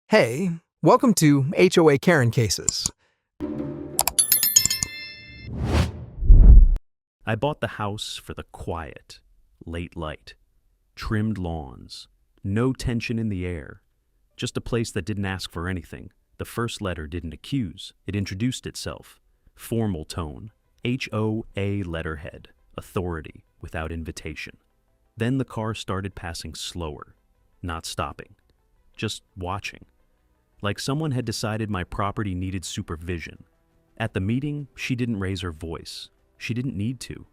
Hey, welcome to HOA Karen Cases. I bought the house for the quiet, late light, trimmed lawns, no tension in the air, just a place that didn't ask for anything. The first letter didn't accuse, it introduced itself. Formal tone, HOA letterhead, authority without invitation. Then the car started passing slower, not stopping, just watching. Like someone had decided my property needed supervision. At the meeting, she didn't raise her voice. She didn't need to.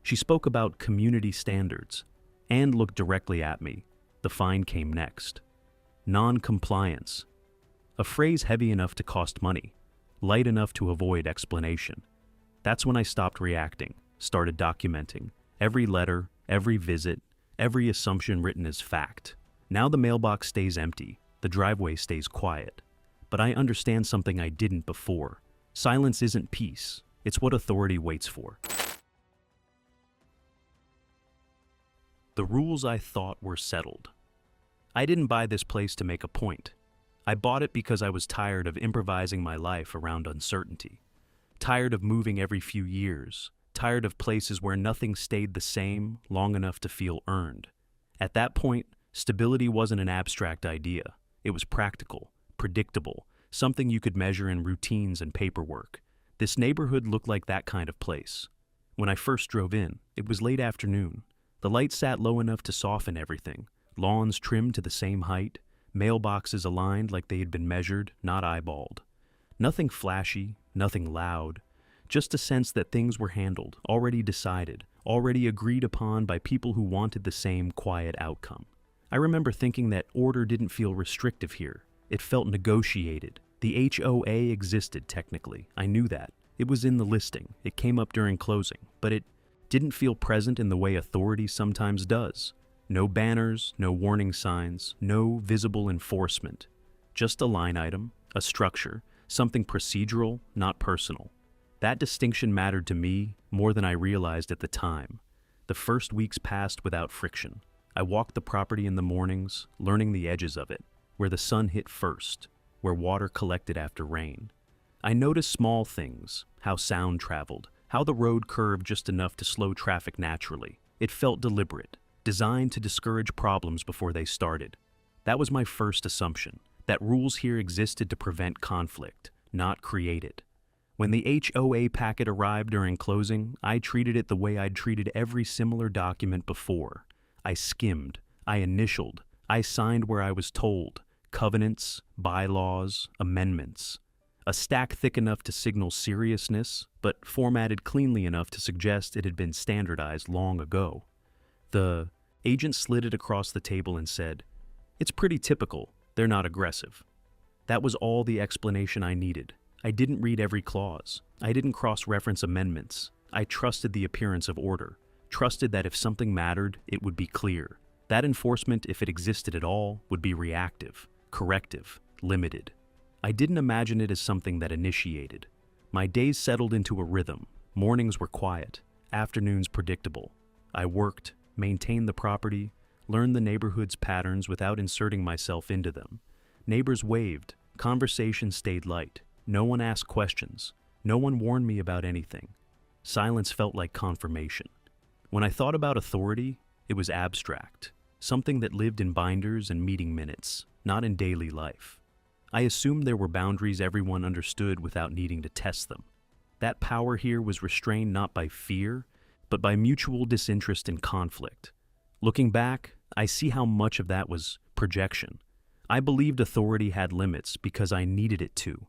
She spoke about community standards and looked directly at me. The fine came next. Non-compliance. A phrase heavy enough to cost money, light enough to avoid explanation. That's when I stopped reacting, started documenting. Every letter, every visit, every assumption written as fact. Now the mailbox stays empty, the driveway stays quiet. But I understand something I didn't before. Silence isn't peace. It's what authority waits for. The rules I thought were settled. I didn't buy this place to make a point. I bought it because I was tired of improvising my life around uncertainty. Tired of moving every few years. Tired of places where nothing stayed the same long enough to feel earned. At that point, stability wasn't an abstract idea. It was practical, predictable, something you could measure in routines and paperwork. This neighborhood looked like that kind of place. When I first drove in, it was late afternoon. The light sat low enough to soften everything. Lawns trimmed to the same height, mailboxes aligned like they had been measured, not eyeballed. Nothing flashy, nothing loud, just a sense that things were handled, already decided, already agreed upon by people who wanted the same quiet outcome. I remember thinking that order didn't feel restrictive here. It felt negotiated. The HOA existed technically. I knew that. It was in the listing. It came up during closing, but it didn't feel present in the way authority sometimes does. No banners, no warning signs, no visible enforcement. Just a line item, a structure, something procedural, not personal. That distinction mattered to me more than I realized at the time. The first weeks passed without friction. I walked the property in the mornings, learning the edges of it, where the sun hit first, where water collected after rain. I noticed small things, how sound traveled, how the road curved just enough to slow traffic naturally. It felt deliberate, designed to discourage problems before they started. That was my first assumption, that rules here existed to prevent conflict, not create it. When the HOA packet arrived during closing, I treated it the way I'd treated every similar document before. I skimmed, I initialed, I signed where I was told. Covenants, bylaws, amendments. A stack thick enough to signal seriousness, but formatted cleanly enough to suggest it had been standardized long ago. The agent slid it across the table and said, "It's pretty typical, they're not aggressive." That was all the explanation I needed. I didn't read every clause. I didn't cross-reference amendments. I trusted the appearance of order, trusted that if something mattered, it would be clear. That enforcement, if it existed at all, would be reactive, corrective, limited. I didn't imagine it as something that initiated. My days settled into a rhythm. Mornings were quiet, afternoons predictable. I worked, maintained the property, learned the neighborhood's patterns without inserting myself into them. Neighbors waved, conversation stayed light. No one asked questions. No one warned me about anything. Silence felt like confirmation. When I thought about authority, it was abstract, something that lived in binders and meeting minutes, not in daily life. I assumed there were boundaries everyone understood without needing to test them. That power here was restrained not by fear, but by mutual disinterest and conflict. Looking back, I see how much of that was projection. I believed authority had limits because I needed it to.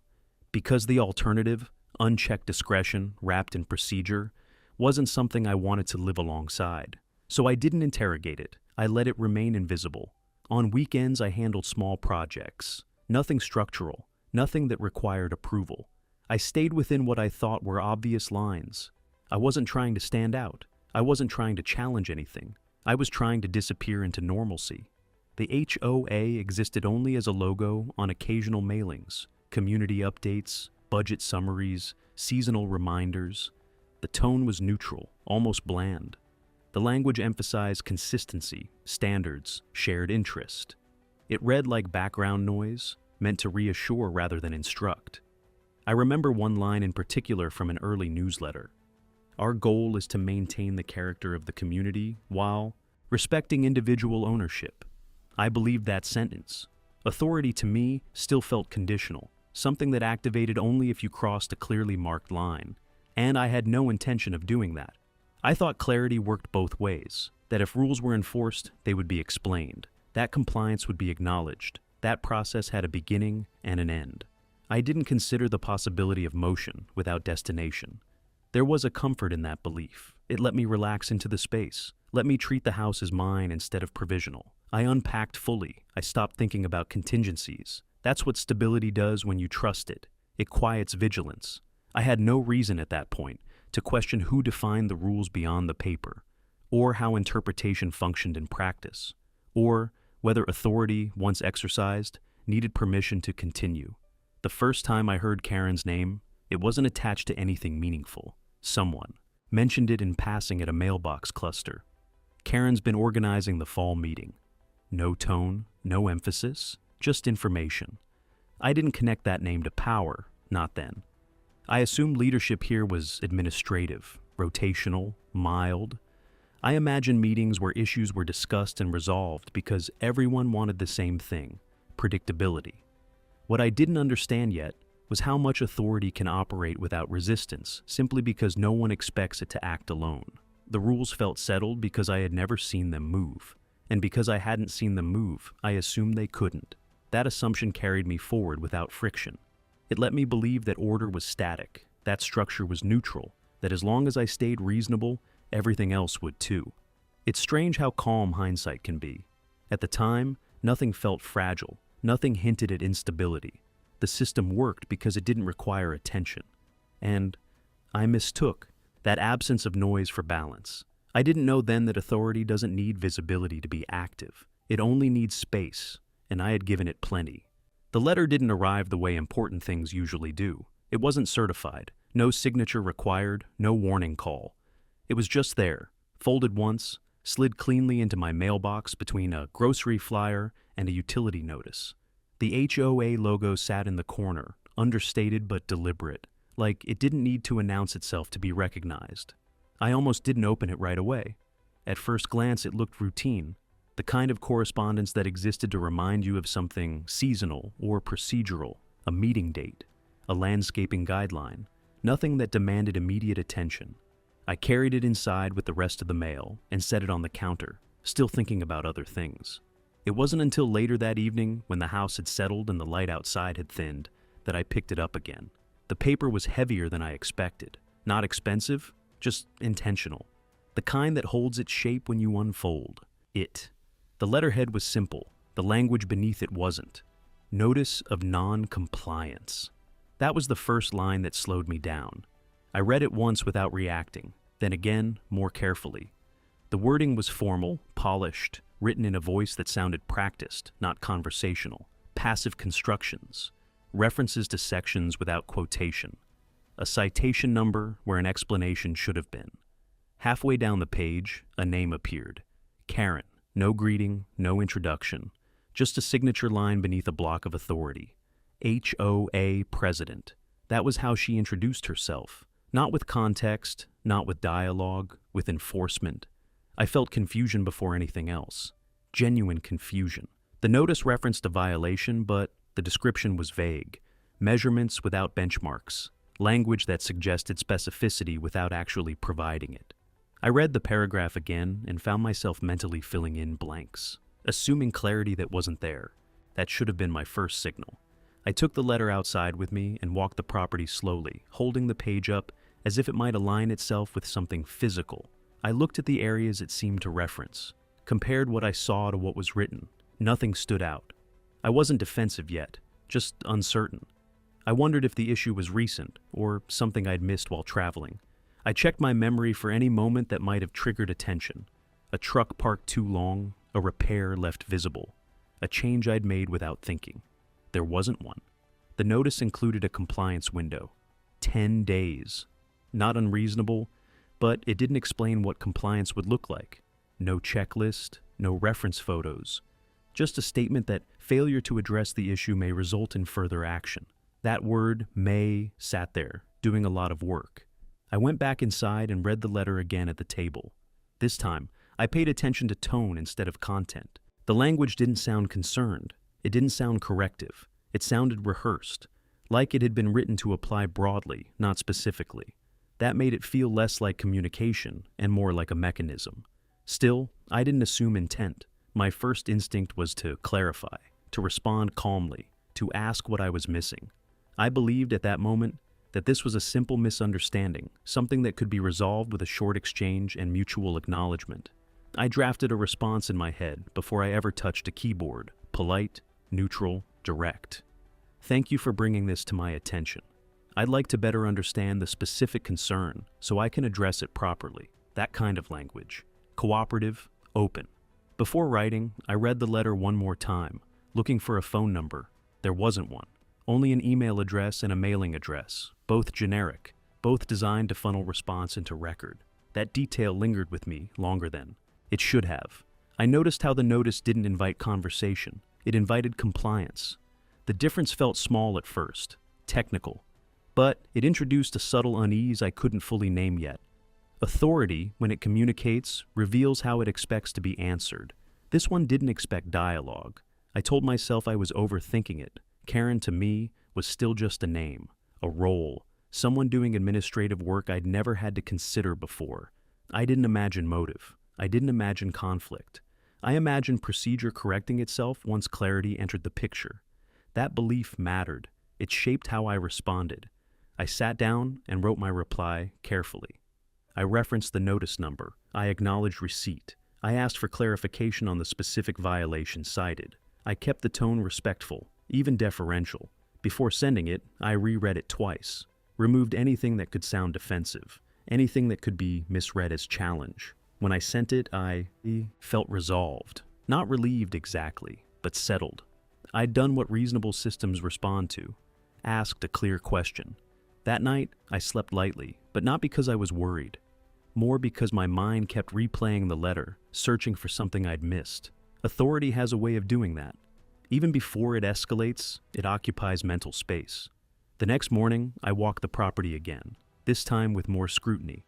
Because the alternative, unchecked discretion wrapped in procedure, wasn't something I wanted to live alongside. So I didn't interrogate it. I let it remain invisible. On weekends, I handled small projects. Nothing structural, nothing that required approval. I stayed within what I thought were obvious lines. I wasn't trying to stand out. I wasn't trying to challenge anything. I was trying to disappear into normalcy. The HOA existed only as a logo on occasional mailings, community updates, budget summaries, seasonal reminders. The tone was neutral, almost bland. The language emphasized consistency, standards, shared interest. It read like background noise, meant to reassure rather than instruct. I remember one line in particular from an early newsletter. Our goal is to maintain the character of the community while respecting individual ownership. I believed that sentence. Authority to me still felt conditional, something that activated only if you crossed a clearly marked line, and I had no intention of doing that. I thought clarity worked both ways, that if rules were enforced, they would be explained, that compliance would be acknowledged, that process had a beginning and an end. I didn't consider the possibility of motion without destination. There was a comfort in that belief. It let me relax into the space, let me treat the house as mine instead of provisional. I unpacked fully. I stopped thinking about contingencies. That's what stability does when you trust it. It quiets vigilance. I had no reason at that point to question who defined the rules beyond the paper, or how interpretation functioned in practice, or whether authority, once exercised, needed permission to continue. The first time I heard Karen's name, it wasn't attached to anything meaningful. Someone mentioned it in passing at a mailbox cluster. Karen's been organizing the fall meeting. No tone, no emphasis, just information. I didn't connect that name to power, not then. I assumed leadership here was administrative, rotational, mild. I imagined meetings where issues were discussed and resolved because everyone wanted the same thing, predictability. What I didn't understand yet was how much authority can operate without resistance simply because no one expects it to act alone. The rules felt settled because I had never seen them move. And because I hadn't seen them move, I assumed they couldn't. That assumption carried me forward without friction. It let me believe that order was static, that structure was neutral, that as long as I stayed reasonable, everything else would too. It's strange how calm hindsight can be. At the time, nothing felt fragile, nothing hinted at instability. The system worked because it didn't require attention. And I mistook that absence of noise for balance. I didn't know then that authority doesn't need visibility to be active. It only needs space, and I had given it plenty. The letter didn't arrive the way important things usually do. It wasn't certified, no signature required, no warning call. It was just there, folded once, slid cleanly into my mailbox between a grocery flyer and a utility notice. The HOA logo sat in the corner, understated but deliberate, like it didn't need to announce itself to be recognized. I almost didn't open it right away. At first glance, it looked routine, the kind of correspondence that existed to remind you of something seasonal or procedural, a meeting date, a landscaping guideline, nothing that demanded immediate attention. I carried it inside with the rest of the mail and set it on the counter, still thinking about other things. It wasn't until later that evening, when the house had settled and the light outside had thinned, that I picked it up again. The paper was heavier than I expected. Not expensive, just intentional. The kind that holds its shape when you unfold. It. The letterhead was simple. The language beneath it wasn't. Notice of non-compliance. That was the first line that slowed me down. I read it once without reacting, then again, more carefully. The wording was formal, polished, written in a voice that sounded practiced, not conversational. Passive constructions. References to sections without quotation. A citation number where an explanation should have been. Halfway down the page, a name appeared. Karen. No greeting, no introduction. Just a signature line beneath a block of authority. HOA President. That was how she introduced herself. Not with context, not with dialogue, with enforcement. I felt confusion before anything else. Genuine confusion. The notice referenced a violation, but the description was vague. Measurements without benchmarks. Language that suggested specificity without actually providing it. I read the paragraph again and found myself mentally filling in blanks, assuming clarity that wasn't there. That should have been my first signal. I took the letter outside with me and walked the property slowly, holding the page up as if it might align itself with something physical. I looked at the areas it seemed to reference, compared what I saw to what was written. Nothing stood out. I wasn't defensive yet, just uncertain. I wondered if the issue was recent or something I'd missed while traveling. I checked my memory for any moment that might have triggered attention. A truck parked too long, a repair left visible, a change I'd made without thinking. There wasn't one. The notice included a compliance window. 10 days. Not unreasonable, but it didn't explain what compliance would look like. No checklist, no reference photos. Just a statement that failure to address the issue may result in further action. That word, may, sat there, doing a lot of work. I went back inside and read the letter again at the table. This time, I paid attention to tone instead of content. The language didn't sound concerned. It didn't sound corrective. It sounded rehearsed, like it had been written to apply broadly, not specifically. That made it feel less like communication and more like a mechanism. Still, I didn't assume intent. My first instinct was to clarify, to respond calmly, to ask what I was missing. I believed at that moment that this was a simple misunderstanding, something that could be resolved with a short exchange and mutual acknowledgement. I drafted a response in my head before I ever touched a keyboard, polite, neutral, direct. Thank you for bringing this to my attention. I'd like to better understand the specific concern so I can address it properly. That kind of language. Cooperative, open. Before writing, I read the letter one more time, looking for a phone number. There wasn't one. Only an email address and a mailing address, both generic, both designed to funnel response into record. That detail lingered with me longer than it should have. I noticed how the notice didn't invite conversation. It invited compliance. The difference felt small at first, technical, but it introduced a subtle unease I couldn't fully name yet. Authority, when it communicates, reveals how it expects to be answered. This one didn't expect dialogue. I told myself I was overthinking it. Karen, to me, was still just a name, a role, someone doing administrative work I'd never had to consider before. I didn't imagine motive. I didn't imagine conflict. I imagined procedure correcting itself once clarity entered the picture. That belief mattered. It shaped how I responded. I sat down and wrote my reply carefully. I referenced the notice number. I acknowledged receipt. I asked for clarification on the specific violation cited. I kept the tone respectful, even deferential. Before sending it, I reread it twice, removed anything that could sound defensive, anything that could be misread as challenge. When I sent it, I felt resolved. Not relieved exactly, but settled. I'd done what reasonable systems respond to, asked a clear question. That night, I slept lightly, but not because I was worried. More because my mind kept replaying the letter, searching for something I'd missed. Authority has a way of doing that. Even before it escalates, it occupies mental space. The next morning, I walked the property again, this time with more scrutiny.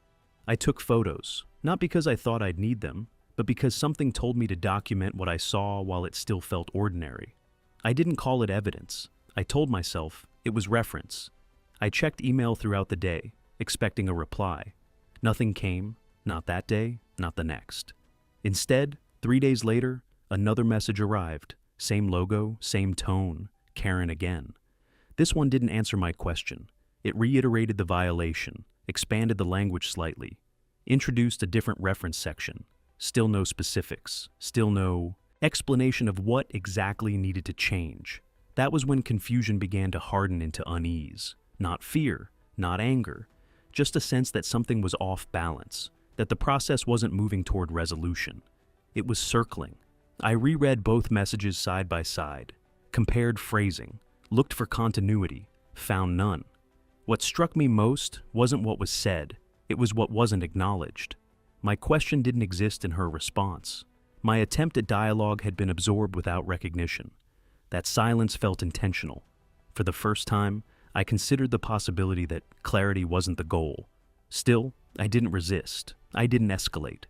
I took photos, not because I thought I'd need them, but because something told me to document what I saw while it still felt ordinary. I didn't call it evidence. I told myself it was reference. I checked email throughout the day, expecting a reply. Nothing came, not that day, not the next. Instead, 3 days later, another message arrived. Same logo, same tone, Karen again. This one didn't answer my question. It reiterated the violation, expanded the language slightly, introduced a different reference section. Still no specifics, still no explanation of what exactly needed to change. That was when confusion began to harden into unease. Not fear, not anger, just a sense that something was off balance, that the process wasn't moving toward resolution. It was circling. I reread both messages side by side, compared phrasing, looked for continuity, found none. What struck me most wasn't what was said, it was what wasn't acknowledged. My question didn't exist in her response. My attempt at dialogue had been absorbed without recognition. That silence felt intentional. For the first time, I considered the possibility that clarity wasn't the goal. Still, I didn't resist. I didn't escalate.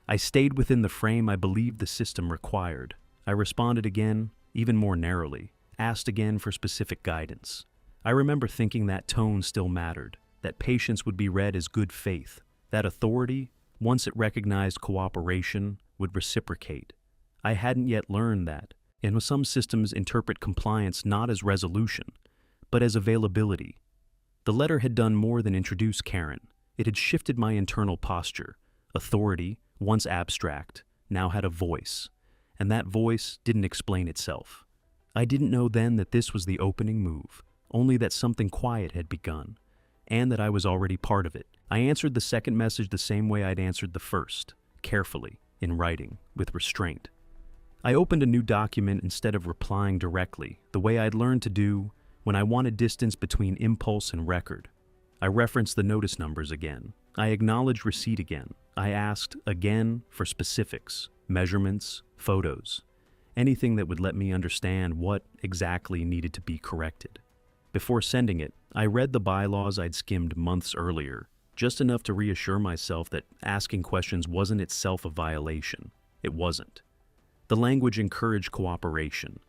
I stayed within the frame I believed the system required. I responded again, even more narrowly, asked again for specific guidance. I remember thinking that tone still mattered, that patience would be read as good faith, that authority, once it recognized cooperation, would reciprocate. I hadn't yet learned that, and some systems interpret compliance not as resolution, but as availability. The letter had done more than introduce Karen. It had shifted my internal posture. Authority, once abstract, now had a voice, and that voice didn't explain itself. I didn't know then that this was the opening move, only that something quiet had begun, and that I was already part of it. I answered the second message the same way I'd answered the first, carefully, in writing, with restraint. I opened a new document instead of replying directly, the way I'd learned to do when I wanted distance between impulse and record. I referenced the notice numbers again. I acknowledged receipt again. I asked again for specifics, measurements, photos. anything that would let me understand what exactly needed to be corrected. Before sending it, I read the bylaws I'd skimmed months earlier, just enough to reassure myself that asking questions wasn't itself a violation. It wasn't. The language encouraged cooperation.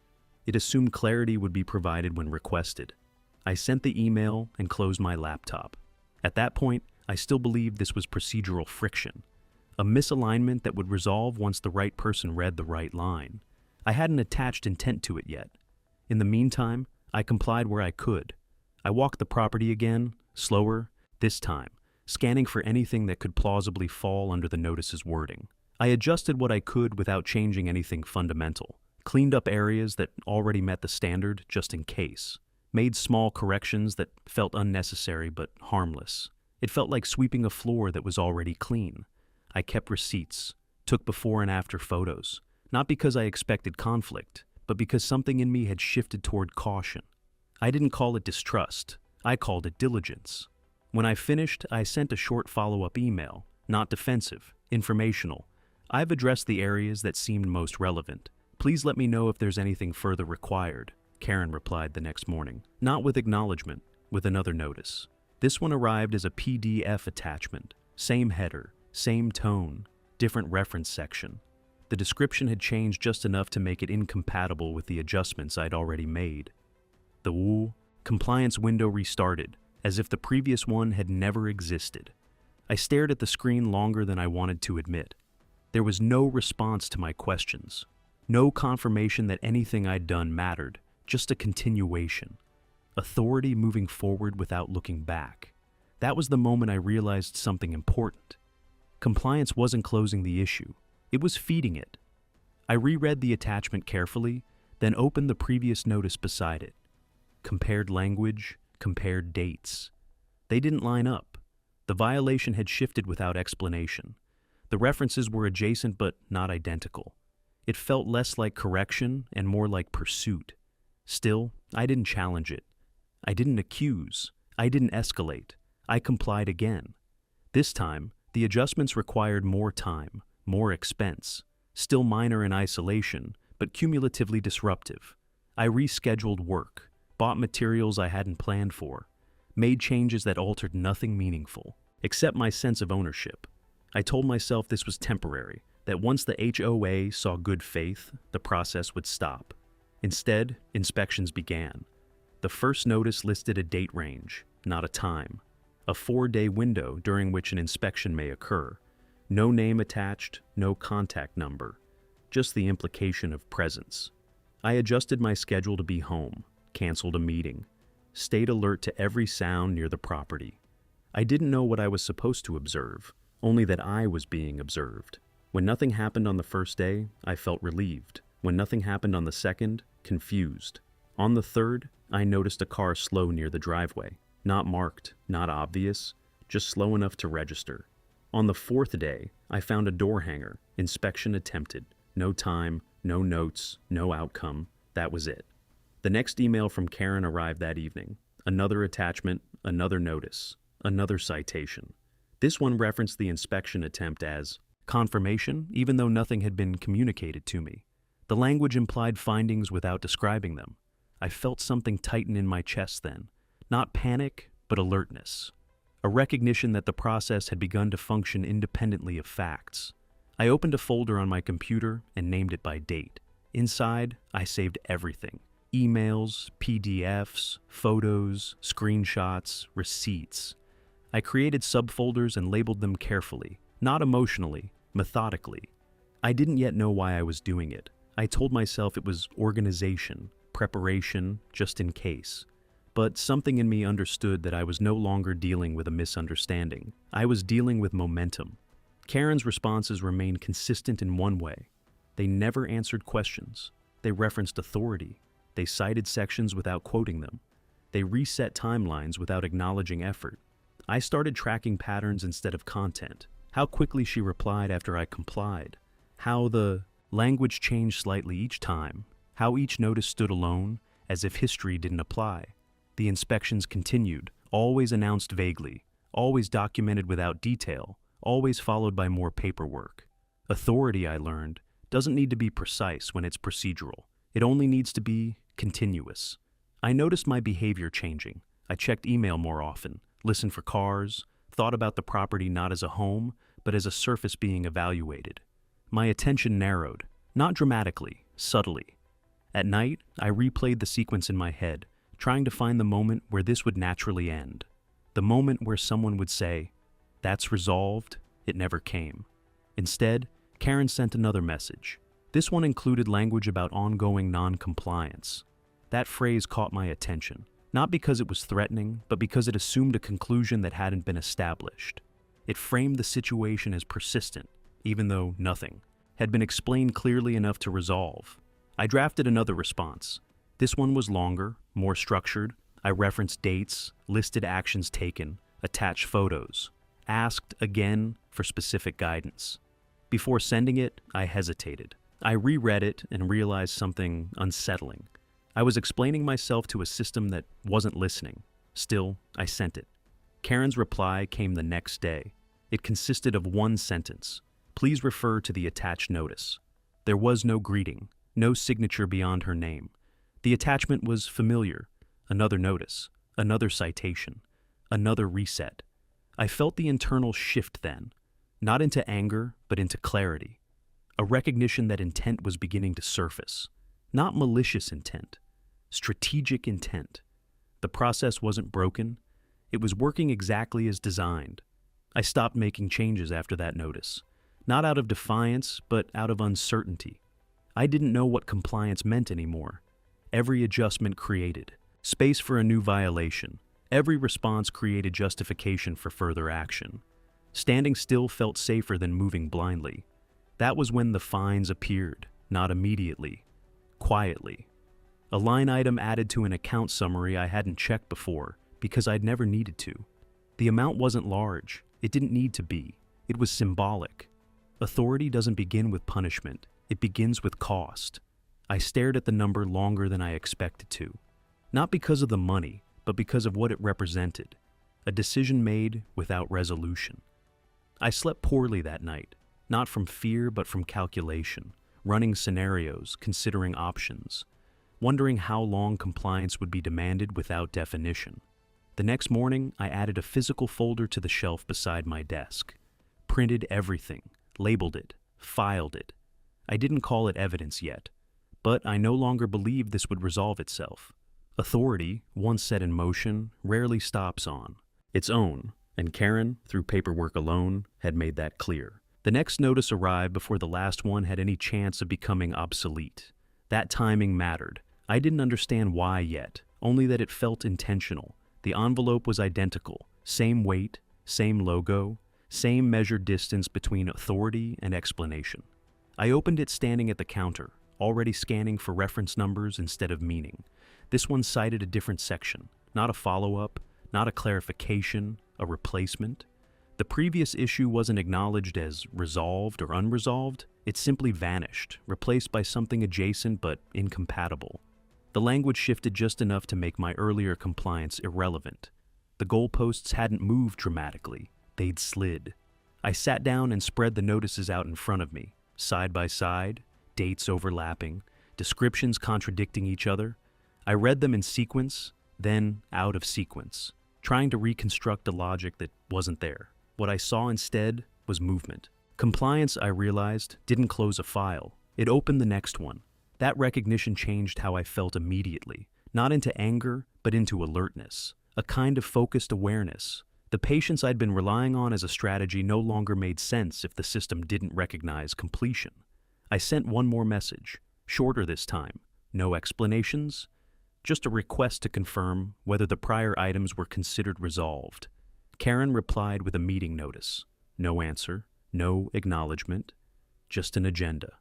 It assumed clarity would be provided when requested. I sent the email and closed my laptop. At that point, I still believed this was procedural friction, a misalignment that would resolve once the right person read the right line. I hadn't attached intent to it yet. In the meantime, I complied where I could. I walked the property again, slower, this time, scanning for anything that could plausibly fall under the notice's wording. I adjusted what I could without changing anything fundamental, cleaned up areas that already met the standard just in case, made small corrections that felt unnecessary but harmless. It felt like sweeping a floor that was already clean. I kept receipts, took before and after photos, not because I expected conflict, but because something in me had shifted toward caution. I didn't call it distrust, I called it diligence. When I finished, I sent a short follow-up email, not defensive, informational. I've addressed the areas that seemed most relevant. Please let me know if there's anything further required, Karen replied the next morning. Not with acknowledgement, with another notice. This one arrived as a PDF attachment. Same header, same tone, different reference section. The description had changed just enough to make it incompatible with the adjustments I'd already made. The compliance window restarted, as if the previous one had never existed. I stared at the screen longer than I wanted to admit. There was no response to my questions. No confirmation that anything I'd done mattered, just a continuation. Authority moving forward without looking back. That was the moment I realized something important. Compliance wasn't closing the issue. It was feeding it. I reread the attachment carefully, then opened the previous notice beside it. Compared language, compared dates. They didn't line up. The violation had shifted without explanation. The references were adjacent but not identical. It felt less like correction and more like pursuit. Still, I didn't challenge it. I didn't accuse. I didn't escalate. I complied again. This time, the adjustments required more time, more expense, still minor in isolation, but cumulatively disruptive. I rescheduled work, bought materials I hadn't planned for, made changes that altered nothing meaningful, except my sense of ownership. I told myself this was temporary, that once the HOA saw good faith, the process would stop. Instead, inspections began. The first notice listed a date range, not a time. A 4-day window during which an inspection may occur. No name attached, no contact number. Just the implication of presence. I adjusted my schedule to be home, canceled a meeting, stayed alert to every sound near the property. I didn't know what I was supposed to observe, only that I was being observed. When nothing happened on the first day, I felt relieved. When nothing happened on the second, confused. On the third, I noticed a car slow near the driveway. Not marked, not obvious, just slow enough to register. On the fourth day, I found a door hanger. Inspection attempted. No time, no notes, no outcome. That was it. The next email from Karen arrived that evening. Another attachment, another notice, another citation. This one referenced the inspection attempt as confirmation, even though nothing had been communicated to me. The language implied findings without describing them. I felt something tighten in my chest then. Not panic, but alertness. A recognition that the process had begun to function independently of facts. I opened a folder on my computer and named it by date. Inside, I saved everything. Emails, PDFs, photos, screenshots, receipts. I created subfolders and labeled them carefully, not emotionally, methodically. I didn't yet know why I was doing it. I told myself it was organization, preparation, just in case. But something in me understood that I was no longer dealing with a misunderstanding. I was dealing with momentum. Karen's responses remained consistent in one way. They never answered questions. They referenced authority. They cited sections without quoting them. They reset timelines without acknowledging effort. I started tracking patterns instead of content. How quickly she replied after I complied. How the language changed slightly each time. How each notice stood alone, as if history didn't apply. The inspections continued, always announced vaguely, always documented without detail, always followed by more paperwork. Authority, I learned, doesn't need to be precise when it's procedural. It only needs to be continuous. I noticed my behavior changing. I checked email more often, listened for cars, thought about the property not as a home, but as a surface being evaluated. My attention narrowed, not dramatically, subtly. At night, I replayed the sequence in my head, trying to find the moment where this would naturally end. The moment where someone would say, "That's resolved." It never came. Instead, Karen sent another message. This one included language about ongoing non-compliance. That phrase caught my attention, not because it was threatening, but because it assumed a conclusion that hadn't been established. It framed the situation as persistent, even though nothing had been explained clearly enough to resolve. I drafted another response. This one was longer, more structured. I referenced dates, listed actions taken, attached photos, asked again for specific guidance. Before sending it, I hesitated. I reread it and realized something unsettling. I was explaining myself to a system that wasn't listening. Still, I sent it. Karen's reply came the next day. It consisted of one sentence. Please refer to the attached notice. There was no greeting, no signature beyond her name. The attachment was familiar. Another notice, another citation, another reset. I felt the internal shift then, not into anger, but into clarity. A recognition that intent was beginning to surface. Not malicious intent, strategic intent. The process wasn't broken. It was working exactly as designed. I stopped making changes after that notice. Not out of defiance, but out of uncertainty. I didn't know what compliance meant anymore. Every adjustment created space for a new violation. Every response created justification for further action. Standing still felt safer than moving blindly. That was when the fines appeared, not immediately, quietly. A line item added to an account summary I hadn't checked before because I'd never needed to. The amount wasn't large. It didn't need to be. It was symbolic. Authority doesn't begin with punishment. It begins with cost. I stared at the number longer than I expected to. Not because of the money, but because of what it represented. A decision made without resolution. I slept poorly that night, not from fear but from calculation, running scenarios, considering options, wondering how long compliance would be demanded without definition. The next morning, I added a physical folder to the shelf beside my desk, printed everything, labeled it, filed it. I didn't call it evidence yet, but I no longer believed this would resolve itself. Authority, once set in motion, rarely stops on its own, and Karen, through paperwork alone, had made that clear. The next notice arrived before the last one had any chance of becoming obsolete. That timing mattered. I didn't understand why yet, only that it felt intentional. The envelope was identical, same weight, same logo, same measured distance between authority and explanation. I opened it standing at the counter, already scanning for reference numbers instead of meaning. This one cited a different section, not a follow-up, not a clarification, a replacement. The previous issue wasn't acknowledged as resolved or unresolved. It simply vanished, replaced by something adjacent but incompatible. The language shifted just enough to make my earlier compliance irrelevant. The goalposts hadn't moved dramatically. They'd slid. I sat down and spread the notices out in front of me, side by side, dates overlapping, descriptions contradicting each other. I read them in sequence, then out of sequence, trying to reconstruct a logic that wasn't there. What I saw instead was movement. Compliance, I realized, didn't close a file. It opened the next one. That recognition changed how I felt immediately, not into anger, but into alertness, a kind of focused awareness. The patience I'd been relying on as a strategy no longer made sense if the system didn't recognize completion. I sent one more message, shorter this time. No explanations, just a request to confirm whether the prior items were considered resolved. Karen replied with a meeting notice. No answer, no acknowledgement, just an agenda.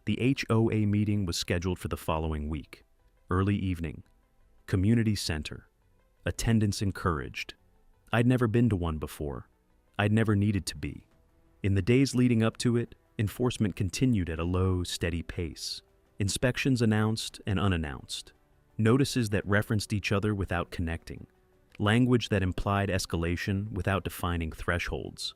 The HOA meeting was scheduled for the following week. Early evening. Community center. Attendance encouraged. I'd never been to one before. I'd never needed to be. In the days leading up to it, enforcement continued at a low, steady pace. Inspections announced and unannounced. Notices that referenced each other without connecting. Language that implied escalation without defining thresholds.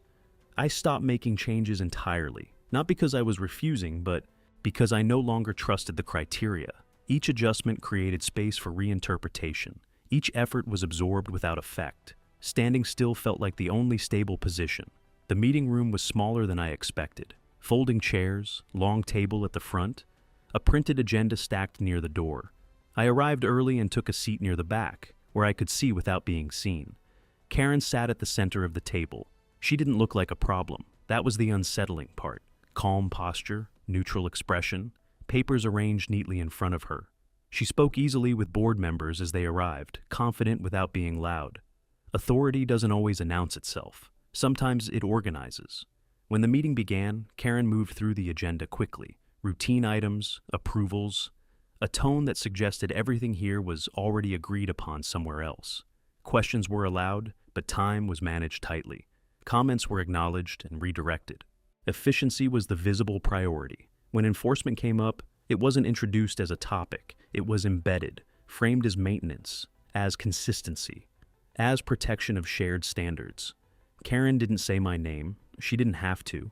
I stopped making changes entirely, not because I was refusing, but Because I no longer trusted the criteria. Each adjustment created space for reinterpretation. Each effort was absorbed without effect. Standing still felt like the only stable position. The meeting room was smaller than I expected. Folding chairs, long table at the front, a printed agenda stacked near the door. I arrived early and took a seat near the back, where I could see without being seen. Karen sat at the center of the table. She didn't look like a problem. That was the unsettling part. Calm posture, neutral expression, papers arranged neatly in front of her. She spoke easily with board members as they arrived, confident without being loud. Authority doesn't always announce itself. Sometimes it organizes. When the meeting began, Karen moved through the agenda quickly. Routine items, approvals, a tone that suggested everything here was already agreed upon somewhere else. Questions were allowed, but time was managed tightly. Comments were acknowledged and redirected. Efficiency was the visible priority. When enforcement came up, it wasn't introduced as a topic. It was embedded, framed as maintenance, as consistency, as protection of shared standards. Karen didn't say my name. She didn't have to.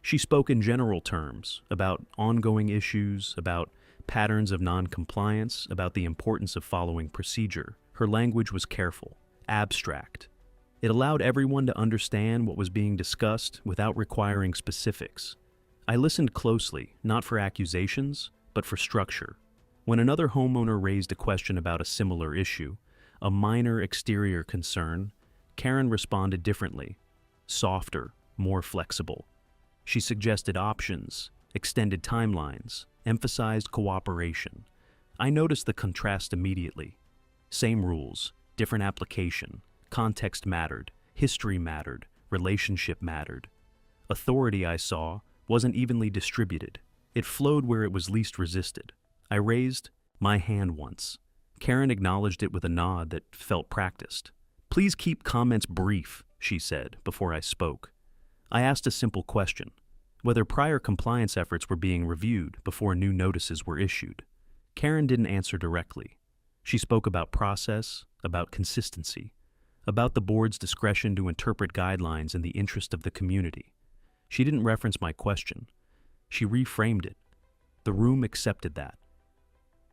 She spoke in general terms about ongoing issues, about patterns of non-compliance, about the importance of following procedure. Her language was careful, abstract. It allowed everyone to understand what was being discussed without requiring specifics. I listened closely, not for accusations, but for structure. When another homeowner raised a question about a similar issue, a minor exterior concern, Karen responded differently, softer, more flexible. She suggested options, extended timelines, emphasized cooperation. I noticed the contrast immediately. Same rules, different application, context mattered, history mattered, relationship mattered. Authority, I saw, wasn't evenly distributed. It flowed where it was least resisted. I raised my hand once. Karen acknowledged it with a nod that felt practiced. "Please keep comments brief," she said before I spoke. I asked a simple question, whether prior compliance efforts were being reviewed before new notices were issued. Karen didn't answer directly. She spoke about process, about consistency, about the board's discretion to interpret guidelines in the interest of the community. She didn't reference my question. She reframed it. The room accepted that.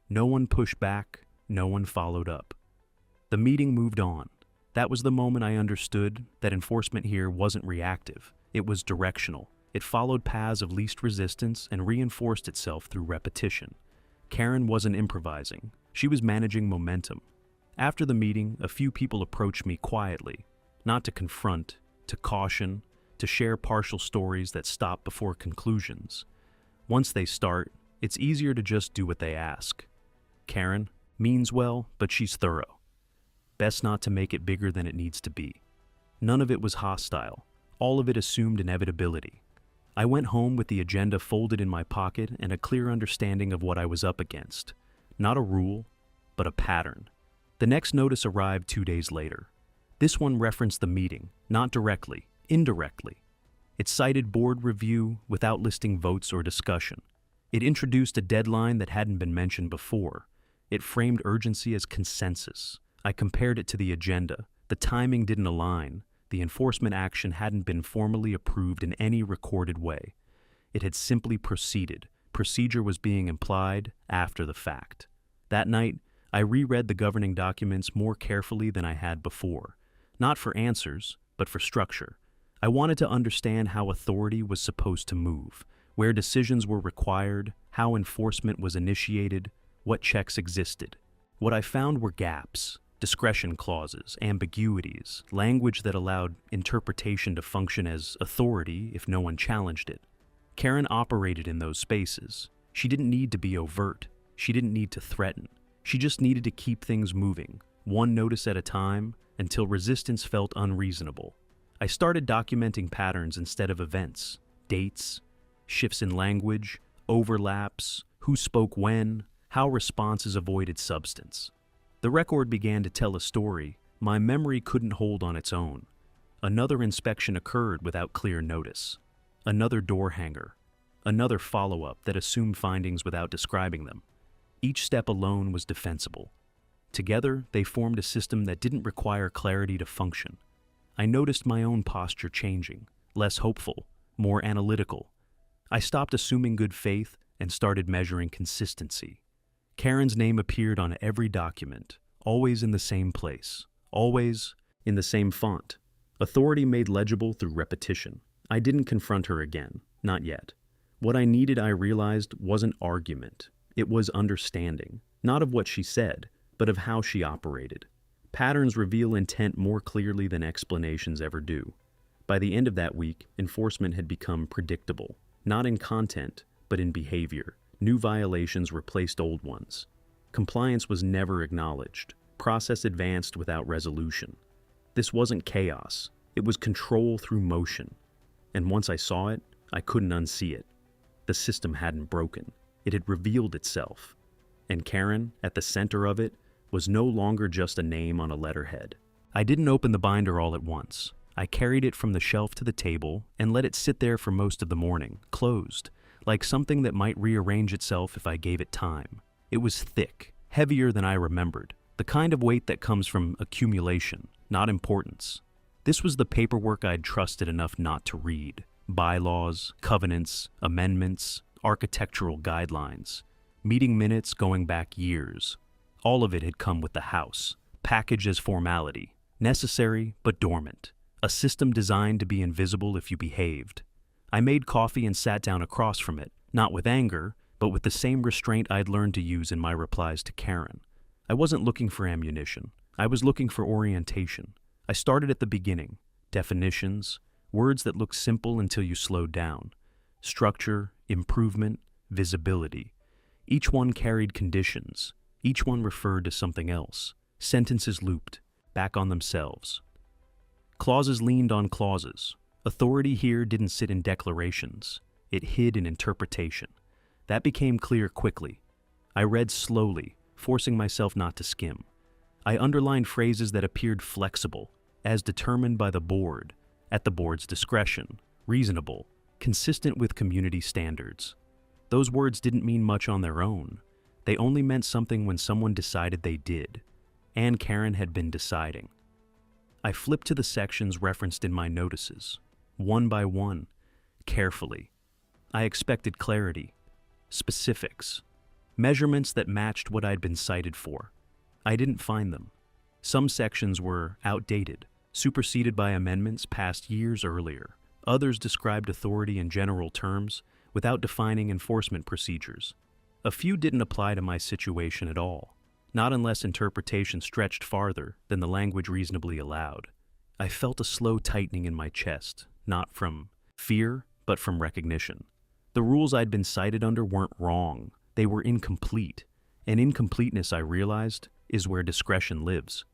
No one pushed back, no one followed up. The meeting moved on. That was the moment I understood that enforcement here wasn't reactive. It was directional. It followed paths of least resistance and reinforced itself through repetition. Karen wasn't improvising. She was managing momentum. After the meeting, a few people approached me quietly, not to confront, to caution, to share partial stories that stop before conclusions. Once they start, it's easier to just do what they ask. Karen means well, but she's thorough. Best not to make it bigger than it needs to be. None of it was hostile. All of it assumed inevitability. I went home with the agenda folded in my pocket and a clear understanding of what I was up against. Not a rule, but a pattern. The next notice arrived 2 days later. This one referenced the meeting, not directly, indirectly. It cited board review without listing votes or discussion. It introduced a deadline that hadn't been mentioned before. It framed urgency as consensus. I compared it to the agenda. The timing didn't align. The enforcement action hadn't been formally approved in any recorded way. It had simply proceeded. Procedure was being implied after the fact. That night, I reread the governing documents more carefully than I had before. Not for answers, but for structure. I wanted to understand how authority was supposed to move, where decisions were required, how enforcement was initiated, what checks existed. What I found were gaps. Discretion clauses, ambiguities, language that allowed interpretation to function as authority if no one challenged it. Karen operated in those spaces. She didn't need to be overt. She didn't need to threaten. She just needed to keep things moving, one notice at a time, until resistance felt unreasonable. I started documenting patterns instead of events, dates, shifts in language, overlaps, who spoke when, how responses avoided substance. The record began to tell a story my memory couldn't hold on its own. Another inspection occurred without clear notice. Another door hanger. Another follow-up that assumed findings without describing them. Each step alone was defensible. Together, they formed a system that didn't require clarity to function. I noticed my own posture changing, less hopeful, more analytical. I stopped assuming good faith and started measuring consistency. Karen's name appeared on every document, always in the same place, always in the same font. Authority made legible through repetition. I didn't confront her again, not yet. What I needed, I realized, wasn't argument. It was understanding, not of what she said, but of how she operated. Patterns reveal intent more clearly than explanations ever do. By the end of that week, enforcement had become predictable, not in content, but in behavior. New violations replaced old ones. Compliance was never acknowledged. Process advanced without resolution. This wasn't chaos. It was control through motion. And once I saw it, I couldn't unsee it. The system hadn't broken. It had revealed itself. And Karen, at the center of it, was no longer just a name on a letterhead. I didn't open the binder all at once. I carried it from the shelf to the table and let it sit there for most of the morning, closed, like something that might rearrange itself if I gave it time. It was thick, heavier than I remembered, the kind of weight that comes from accumulation, not importance. This was the paperwork I'd trusted enough not to read. Bylaws, covenants, amendments, architectural guidelines, meeting minutes going back years. All of it had come with the house, packaged as formality, necessary but dormant, a system designed to be invisible if you behaved. I made coffee and sat down across from it, not with anger, but with the same restraint I'd learned to use in my replies to Karen. I wasn't looking for ammunition. I was looking for orientation. I started at the beginning. Definitions, words that look simple until you slowed down. Structure, improvement, visibility. Each one carried conditions. Each one referred to something else. Sentences looped, back on themselves. Clauses leaned on clauses. Authority here didn't sit in declarations. It hid in interpretation. That became clear quickly. I read slowly, forcing myself not to skim. I underlined phrases that appeared flexible, as determined by the board, at the board's discretion, reasonable, consistent with community standards. Those words didn't mean much on their own. They only meant something when someone decided they did. And Karen had been deciding. I flipped to the sections referenced in my notices, one by one, carefully. I expected clarity, specifics, measurements that matched what I'd been cited for. I didn't find them. Some sections were outdated, superseded by amendments passed years earlier. Others described authority in general terms, without defining enforcement procedures. A few didn't apply to my situation at all, not unless interpretation stretched farther than the language reasonably allowed. I felt a slow tightening in my chest, not from fear, but from recognition. The rules I'd been cited under weren't wrong, they were incomplete, and incompleteness, I realized, is where discretion lives.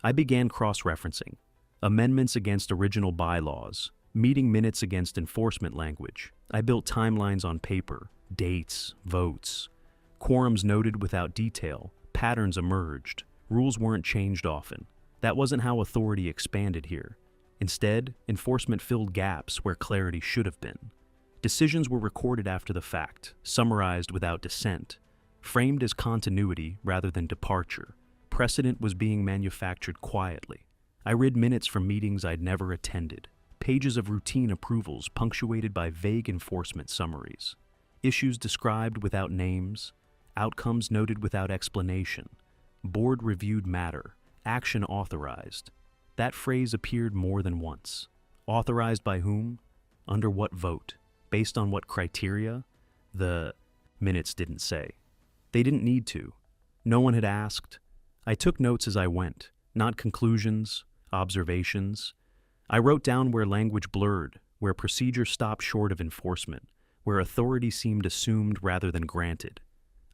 I began cross-referencing, amendments against original bylaws, meeting minutes against enforcement language. I built timelines on paper, dates, votes. Quorums noted without detail, patterns emerged, rules weren't changed often. That wasn't how authority expanded here. Instead, enforcement filled gaps where clarity should have been. Decisions were recorded after the fact, summarized without dissent, framed as continuity rather than departure. Precedent was being manufactured quietly. I read minutes from meetings I'd never attended, pages of routine approvals punctuated by vague enforcement summaries, issues described without names, outcomes noted without explanation, board-reviewed matter, action authorized. That phrase appeared more than once. Authorized by whom? Under what vote? Based on what criteria? The minutes didn't say. They didn't need to. No one had asked. I took notes as I went, not conclusions, observations. I wrote down where language blurred, where procedure stopped short of enforcement, where authority seemed assumed rather than granted.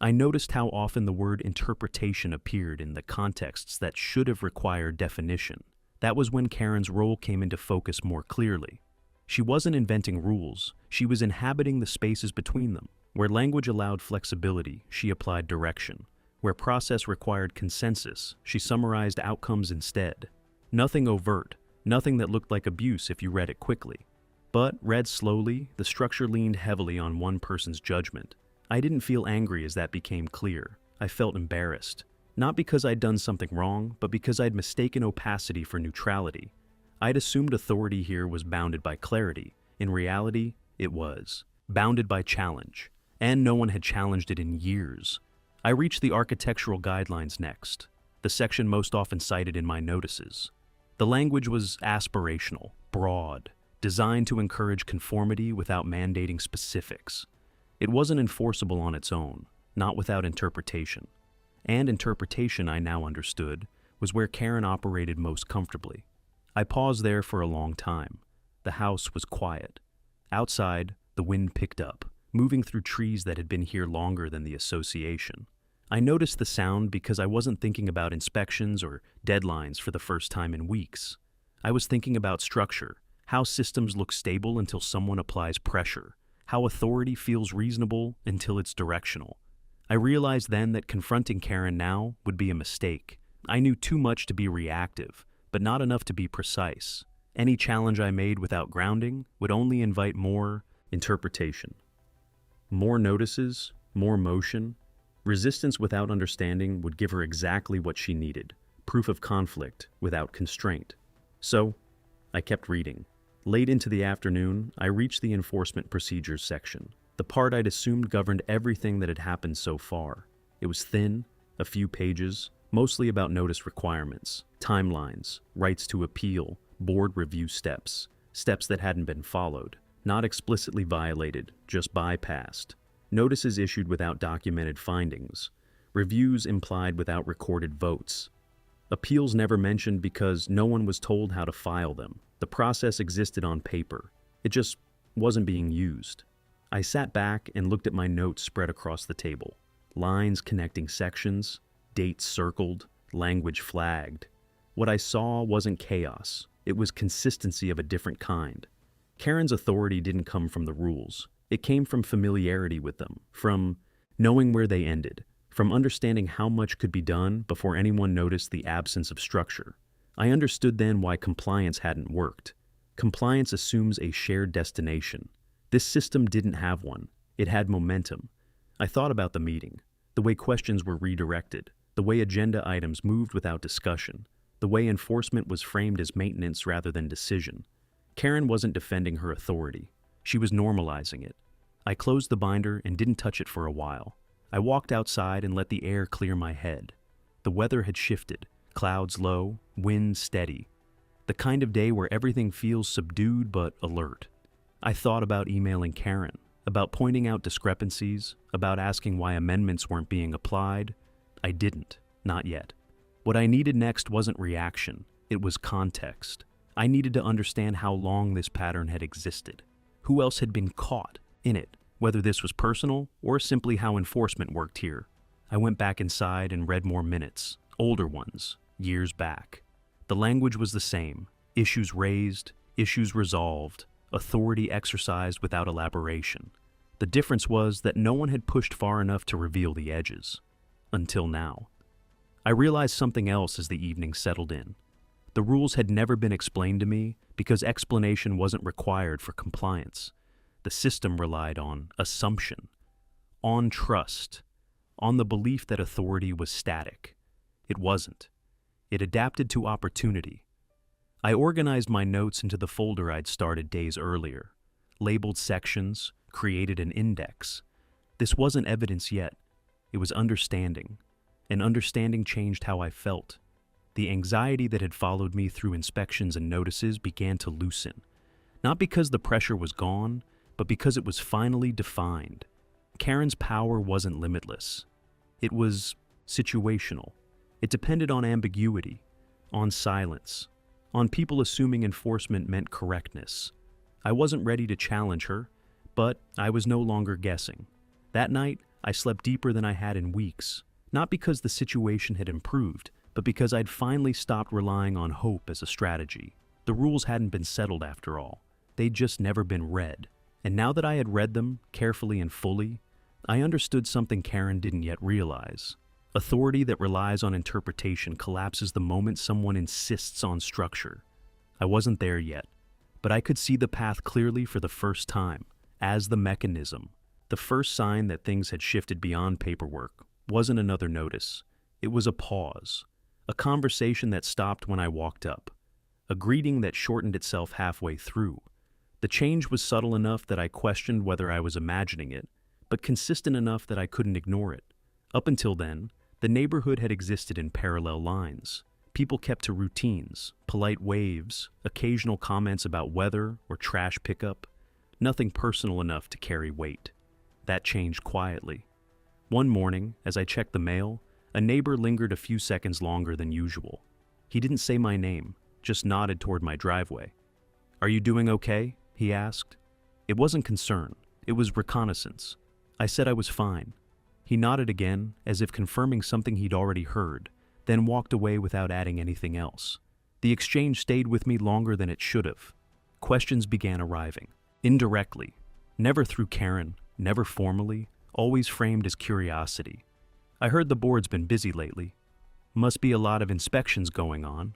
I noticed how often the word interpretation appeared in the contexts that should have required definition. That was when Karen's role came into focus more clearly. She wasn't inventing rules, she was inhabiting the spaces between them. Where language allowed flexibility, she applied direction. Where process required consensus, she summarized outcomes instead. Nothing overt, nothing that looked like abuse if you read it quickly. But, read slowly, the structure leaned heavily on one person's judgment. I didn't feel angry as that became clear. I felt embarrassed. Not because I'd done something wrong, but because I'd mistaken opacity for neutrality. I'd assumed authority here was bounded by clarity. In reality, it was bounded by challenge. and no one had challenged it in years. I reached the architectural guidelines next, the section most often cited in my notices. The language was aspirational, broad, designed to encourage conformity without mandating specifics. It wasn't enforceable on its own, not without interpretation. And interpretation, I now understood, was where Karen operated most comfortably. I paused there for a long time. The house was quiet. Outside, the wind picked up, moving through trees that had been here longer than the association. I noticed the sound because I wasn't thinking about inspections or deadlines for the first time in weeks. I was thinking about structure, how systems look stable until someone applies pressure, how authority feels reasonable until it's directional. I realized then that confronting Karen now would be a mistake. I knew too much to be reactive, but not enough to be precise. Any challenge I made without grounding would only invite more interpretation. More notices, more motion. Resistance without understanding would give her exactly what she needed, proof of conflict without constraint. So, I kept reading. Late into the afternoon, I reached the enforcement procedures section, the part I'd assumed governed everything that had happened so far. It was thin, a few pages, mostly about notice requirements, timelines, rights to appeal, board review steps, steps that hadn't been followed, not explicitly violated, just bypassed, notices issued without documented findings, reviews implied without recorded votes, appeals never mentioned because no one was told how to file them. The process existed on paper. It just wasn't being used. I sat back and looked at my notes spread across the table. Lines connecting sections, dates circled, language flagged. What I saw wasn't chaos. It was consistency of a different kind. Karen's authority didn't come from the rules. It came from familiarity with them, from knowing where they ended, from understanding how much could be done before anyone noticed the absence of structure. I understood then why compliance hadn't worked. Compliance assumes a shared destination. This system didn't have one. It had momentum. I thought about the meeting, the way questions were redirected, the way agenda items moved without discussion, the way enforcement was framed as maintenance rather than decision. Karen wasn't defending her authority. She was normalizing it. I closed the binder and didn't touch it for a while. I walked outside and let the air clear my head. The weather had shifted, clouds low, wind steady. The kind of day where everything feels subdued but alert. I thought about emailing Karen, about pointing out discrepancies, about asking why amendments weren't being applied. I didn't, not yet. What I needed next wasn't reaction, it was context. I needed to understand how long this pattern had existed. Who else had been caught in it, whether this was personal or simply how enforcement worked here. I went back inside and read more minutes, older ones, years back. The language was the same, issues raised, issues resolved, authority exercised without elaboration. The difference was that no one had pushed far enough to reveal the edges. Until now. I realized something else as the evening settled in. The rules had never been explained to me because explanation wasn't required for compliance. The system relied on assumption, on trust, on the belief that authority was static. It wasn't. It adapted to opportunity. I organized my notes into the folder I'd started days earlier, labeled sections, created an index. This wasn't evidence yet. It was understanding, and understanding changed how I felt. The anxiety that had followed me through inspections and notices began to loosen, not because the pressure was gone, but because it was finally defined. Karen's power wasn't limitless. It was situational. It depended on ambiguity, on silence, on people assuming enforcement meant correctness. I wasn't ready to challenge her, but I was no longer guessing. That night, I slept deeper than I had in weeks, not because the situation had improved, but because I'd finally stopped relying on hope as a strategy. The rules hadn't been settled after all. They'd just never been read. And now that I had read them, carefully and fully, I understood something Karen didn't yet realize. Authority that relies on interpretation collapses the moment someone insists on structure. I wasn't there yet, but I could see the path clearly for the first time, as the mechanism. The first sign that things had shifted beyond paperwork wasn't another notice. It was a pause, a conversation that stopped when I walked up, a greeting that shortened itself halfway through. The change was subtle enough that I questioned whether I was imagining it, but consistent enough that I couldn't ignore it. Up until then, the neighborhood had existed in parallel lines. People kept to routines, polite waves, occasional comments about weather or trash pickup, nothing personal enough to carry weight. That changed quietly. One morning, as I checked the mail, a neighbor lingered a few seconds longer than usual. He didn't say my name, just nodded toward my driveway. "Are you doing okay?" he asked. It wasn't concern, it was reconnaissance. I said I was fine. He nodded again, as if confirming something he'd already heard, then walked away without adding anything else. The exchange stayed with me longer than it should have. Questions began arriving, indirectly, never through Karen, never formally, always framed as curiosity. I heard the board's been busy lately. Must be a lot of inspections going on.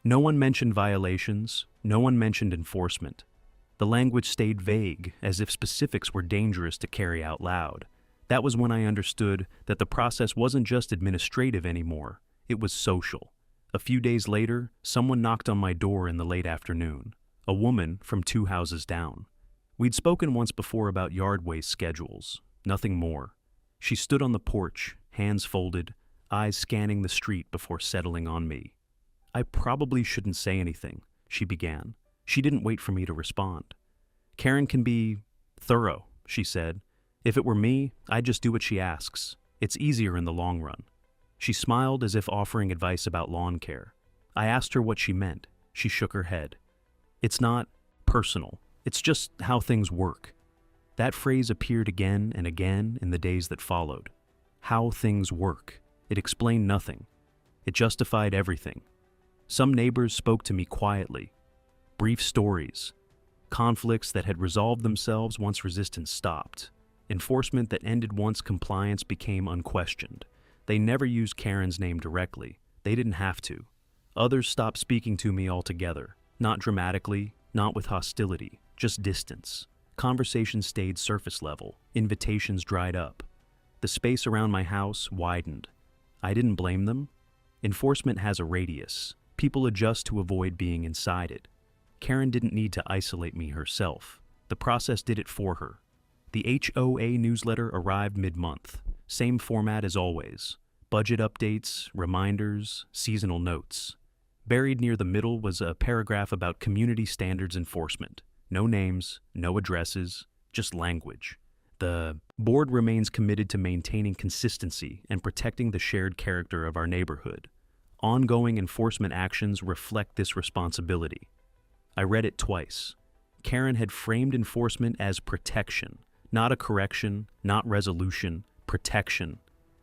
No one mentioned violations, no one mentioned enforcement. The language stayed vague, as if specifics were dangerous to carry out loud. That was when I understood that the process wasn't just administrative anymore, it was social. A few days later, someone knocked on my door in the late afternoon. A woman from 2 houses down. We'd spoken once before about yard waste schedules, nothing more. She stood on the porch, hands folded, eyes scanning the street before settling on me. "I probably shouldn't say anything," she began. She didn't wait for me to respond. "Karen can be thorough," she said. "If it were me, I'd just do what she asks. It's easier in the long run." She smiled as if offering advice about lawn care. I asked her what she meant. She shook her head. "It's not personal. It's just how things work." That phrase appeared again and again in the days that followed. How things work. It explained nothing. It justified everything. Some neighbors spoke to me quietly. Brief stories. Conflicts that had resolved themselves once resistance stopped. Enforcement that ended once compliance became unquestioned. They never used Karen's name directly. They didn't have to. Others stopped speaking to me altogether. Not dramatically, not with hostility, just distance. Conversations stayed surface level. Invitations dried up. The space around my house widened. I didn't blame them. Enforcement has a radius. People adjust to avoid being inside it. Karen didn't need to isolate me herself. The process did it for her. The HOA newsletter arrived mid-month. Same format as always. Budget updates, reminders, seasonal notes. Buried near the middle was a paragraph about community standards enforcement. No names, no addresses, just language. The board remains committed to maintaining consistency and protecting the shared character of our neighborhood. Ongoing enforcement actions reflect this responsibility. I read it twice. Karen had framed enforcement as protection, not a correction, not resolution, protection.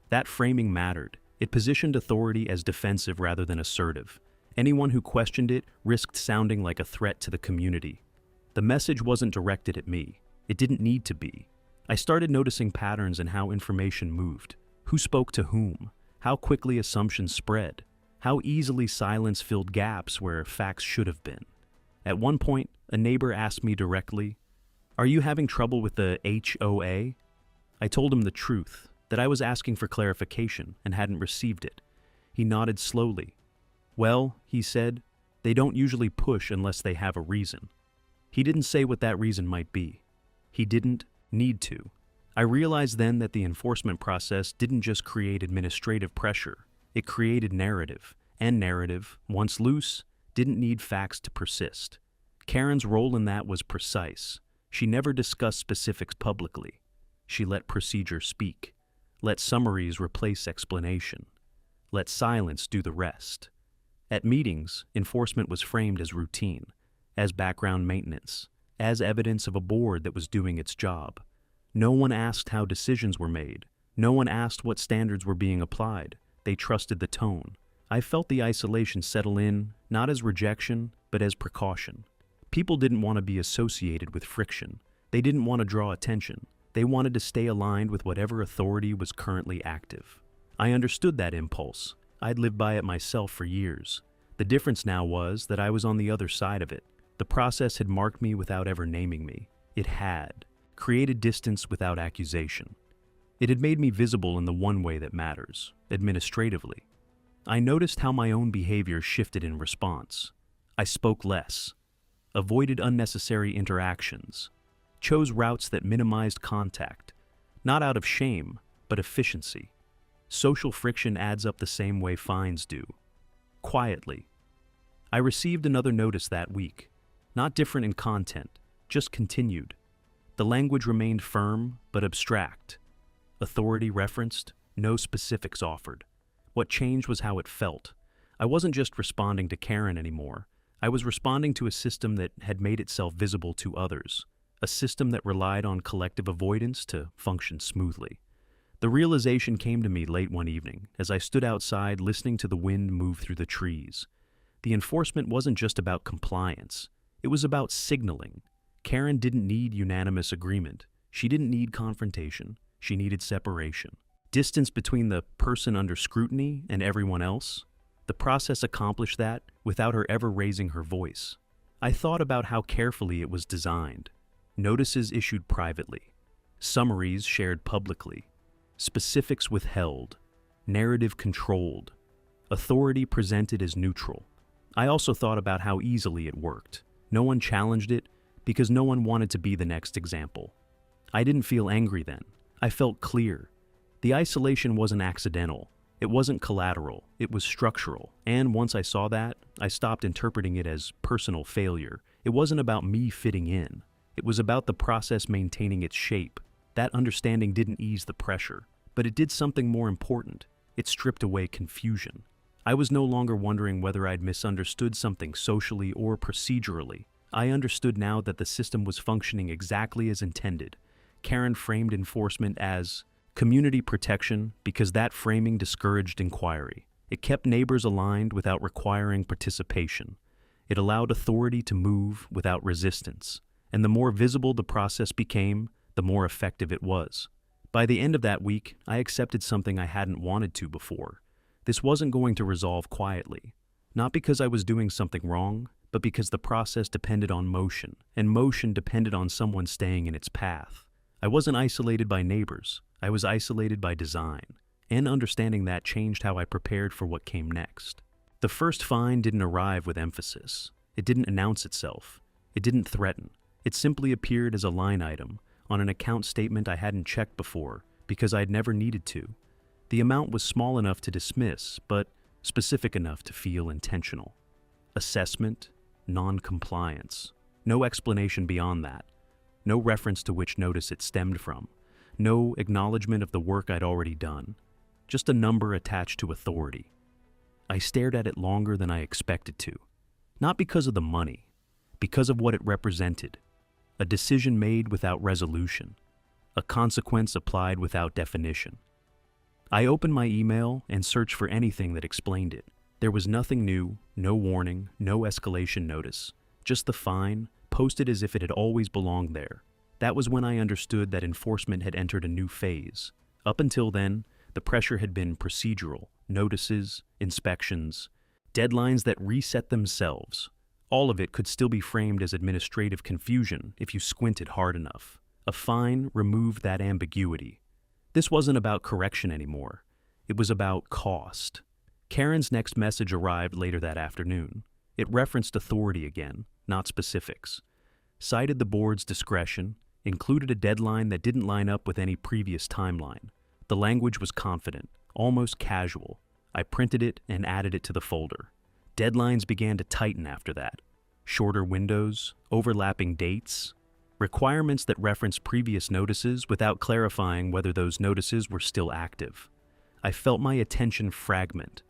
That framing mattered. It positioned authority as defensive rather than assertive. Anyone who questioned it risked sounding like a threat to the community. The message wasn't directed at me. It didn't need to be. I started noticing patterns in how information moved. Who spoke to whom? How quickly assumptions spread? How easily silence filled gaps where facts should have been? At one point, a neighbor asked me directly, "Are you having trouble with the HOA?" I told him the truth, that I was asking for clarification and hadn't received it. He nodded slowly. "Well," he said, "they don't usually push unless they have a reason." He didn't say what that reason might be. He didn't need to. I realized then that the enforcement process didn't just create administrative pressure. It created narrative, and narrative, once loose, didn't need facts to persist. Karen's role in that was precise. She never discussed specifics publicly. She let procedure speak, let summaries replace explanation, let silence do the rest. At meetings, enforcement was framed as routine, as background maintenance, as evidence of a board that was doing its job. No one asked how decisions were made. No one asked what standards were being applied. They trusted the tone. I felt the isolation settle in, not as rejection, but as precaution. People didn't want to be associated with friction. They didn't want to draw attention. They wanted to stay aligned with whatever authority was currently active. I understood that impulse. I'd lived by it myself for years. The difference now was that I was on the other side of it. The process had marked me without ever naming me. It had created distance without accusation. It had made me visible in the one way that matters, administratively. I noticed how my own behavior shifted in response. I spoke less, avoided unnecessary interactions, chose routes that minimized contact, Not out of shame, but efficiency. Social friction adds up the same way fines do. Quietly. I received another notice that week. Not different in content, just continued. The language remained firm, but abstract. Authority referenced, no specifics offered. What changed was how it felt. I wasn't just responding to Karen anymore. I was responding to a system that had made itself visible to others, a system that relied on collective avoidance to function smoothly. The realization came to me late one evening as I stood outside listening to the wind move through the trees. The enforcement wasn't just about compliance. It was about signaling. Karen didn't need unanimous agreement. She didn't need confrontation. She needed separation. Distance between the person under scrutiny and everyone else. The process accomplished that without her ever raising her voice. I thought about how carefully it was designed. Notices issued privately. Summaries shared publicly. Specifics withheld. Narrative controlled. Authority presented as neutral. I also thought about how easily it worked. No one challenged it because no one wanted to be the next example. I didn't feel angry then. I felt clear. The isolation wasn't accidental. It wasn't collateral. It was structural. And once I saw that, I stopped interpreting it as personal failure. It wasn't about me fitting in. It was about the process maintaining its shape. That understanding didn't ease the pressure, but it did something more important. It stripped away confusion. I was no longer wondering whether I'd misunderstood something socially or procedurally. I understood now that the system was functioning exactly as intended. Karen framed enforcement as community protection because that framing discouraged inquiry. It kept neighbors aligned without requiring participation. It allowed authority to move without resistance. And the more visible the process became, the more effective it was. By the end of that week, I accepted something I hadn't wanted to before. This wasn't going to resolve quietly. Not because I was doing something wrong, but because the process depended on motion, and motion depended on someone staying in its path. I wasn't isolated by neighbors. I was isolated by design, and understanding that changed how I prepared for what came next. The first fine didn't arrive with emphasis. It didn't announce itself. It didn't threaten. It simply appeared as a line item on an account statement I hadn't checked before because I'd never needed to. The amount was small enough to dismiss, but specific enough to feel intentional. Assessment, non-compliance. No explanation beyond that. No reference to which notice it stemmed from. No acknowledgement of the work I'd already done. Just a number attached to authority. I stared at it longer than I expected to. Not because of the money, because of what it represented. A decision made without resolution. A consequence applied without definition. I opened my email and searched for anything that explained it. There was nothing new, no warning, no escalation notice. Just the fine, posted as if it had always belonged there. That was when I understood that enforcement had entered a new phase. Up until then, the pressure had been procedural, notices, inspections, deadlines that reset themselves. All of it could still be framed as administrative confusion if you squinted hard enough. A fine removed that ambiguity. This wasn't about correction anymore. It was about cost. Karen's next message arrived later that afternoon. It referenced authority again, not specifics. Cited the board's discretion, included a deadline that didn't line up with any previous timeline. The language was confident, almost casual. I printed it and added it to the folder. Deadlines began to tighten after that. Shorter windows, overlapping dates, requirements that referenced previous notices without clarifying whether those notices were still active. I felt my attention fragment.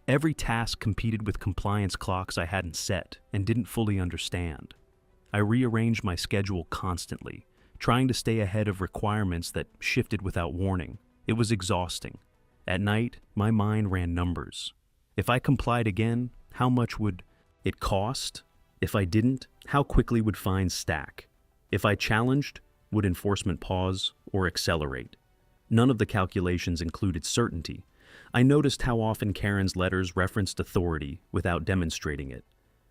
Every task competed with compliance clocks I hadn't set and didn't fully understand. I rearranged my schedule constantly, trying to stay ahead of requirements that shifted without warning. It was exhausting. At night, my mind ran numbers. If I complied again, how much would it cost? If I didn't, how quickly would fines stack? If I challenged, would enforcement pause or accelerate? None of the calculations included certainty. I noticed how often Karen's letters referenced authority without demonstrating it.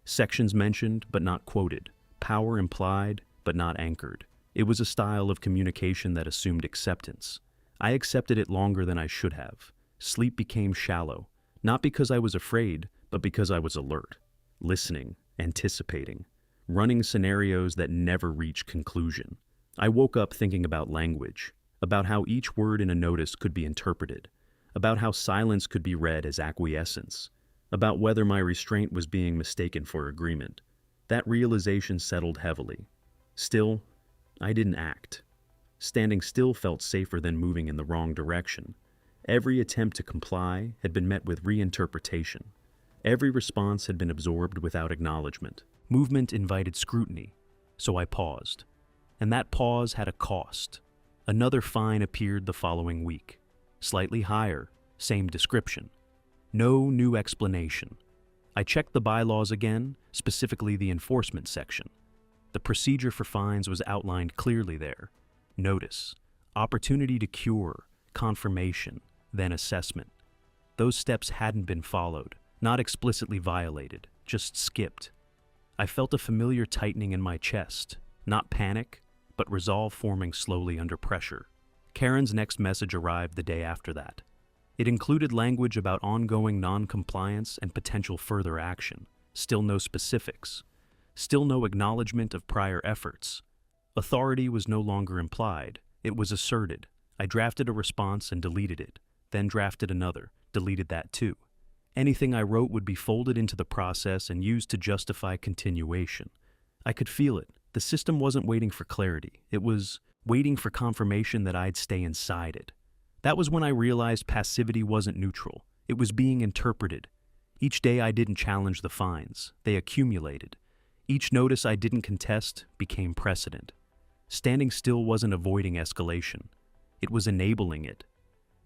Sections mentioned but not quoted. Power implied but not anchored. It was a style of communication that assumed acceptance. I accepted it longer than I should have. Sleep became shallow, not because I was afraid, but because I was alert, listening, anticipating, running scenarios that never reached conclusion. I woke up thinking about language. about how each word in a notice could be interpreted, about how silence could be read as acquiescence, about whether my restraint was being mistaken for agreement. That realization settled heavily. Still, I didn't act. Standing still felt safer than moving in the wrong direction. Every attempt to comply had been met with reinterpretation. Every response had been absorbed without acknowledgement. Movement invited scrutiny, so I paused. And that pause had a cost. Another fine appeared the following week. Slightly higher, same description. No new explanation. I checked the bylaws again, specifically the enforcement section. The procedure for fines was outlined clearly there. Notice, opportunity to cure, confirmation, then assessment. Those steps hadn't been followed, not explicitly violated, just skipped. I felt a familiar tightening in my chest, not panic, but resolve forming slowly under pressure. Karen's next message arrived the day after that. It included language about ongoing non-compliance and potential further action. Still no specifics. Still no acknowledgement of prior efforts. Authority was no longer implied. It was asserted. I drafted a response and deleted it, then drafted another, deleted that too. Anything I wrote would be folded into the process and used to justify continuation. I could feel it. The system wasn't waiting for clarity. It was waiting for confirmation that I'd stay inside it. That was when I realized passivity wasn't neutral. It was being interpreted. Each day I didn't challenge the fines. They accumulated. Each notice I didn't contest became precedent. Standing still wasn't avoiding escalation. It was enabling it.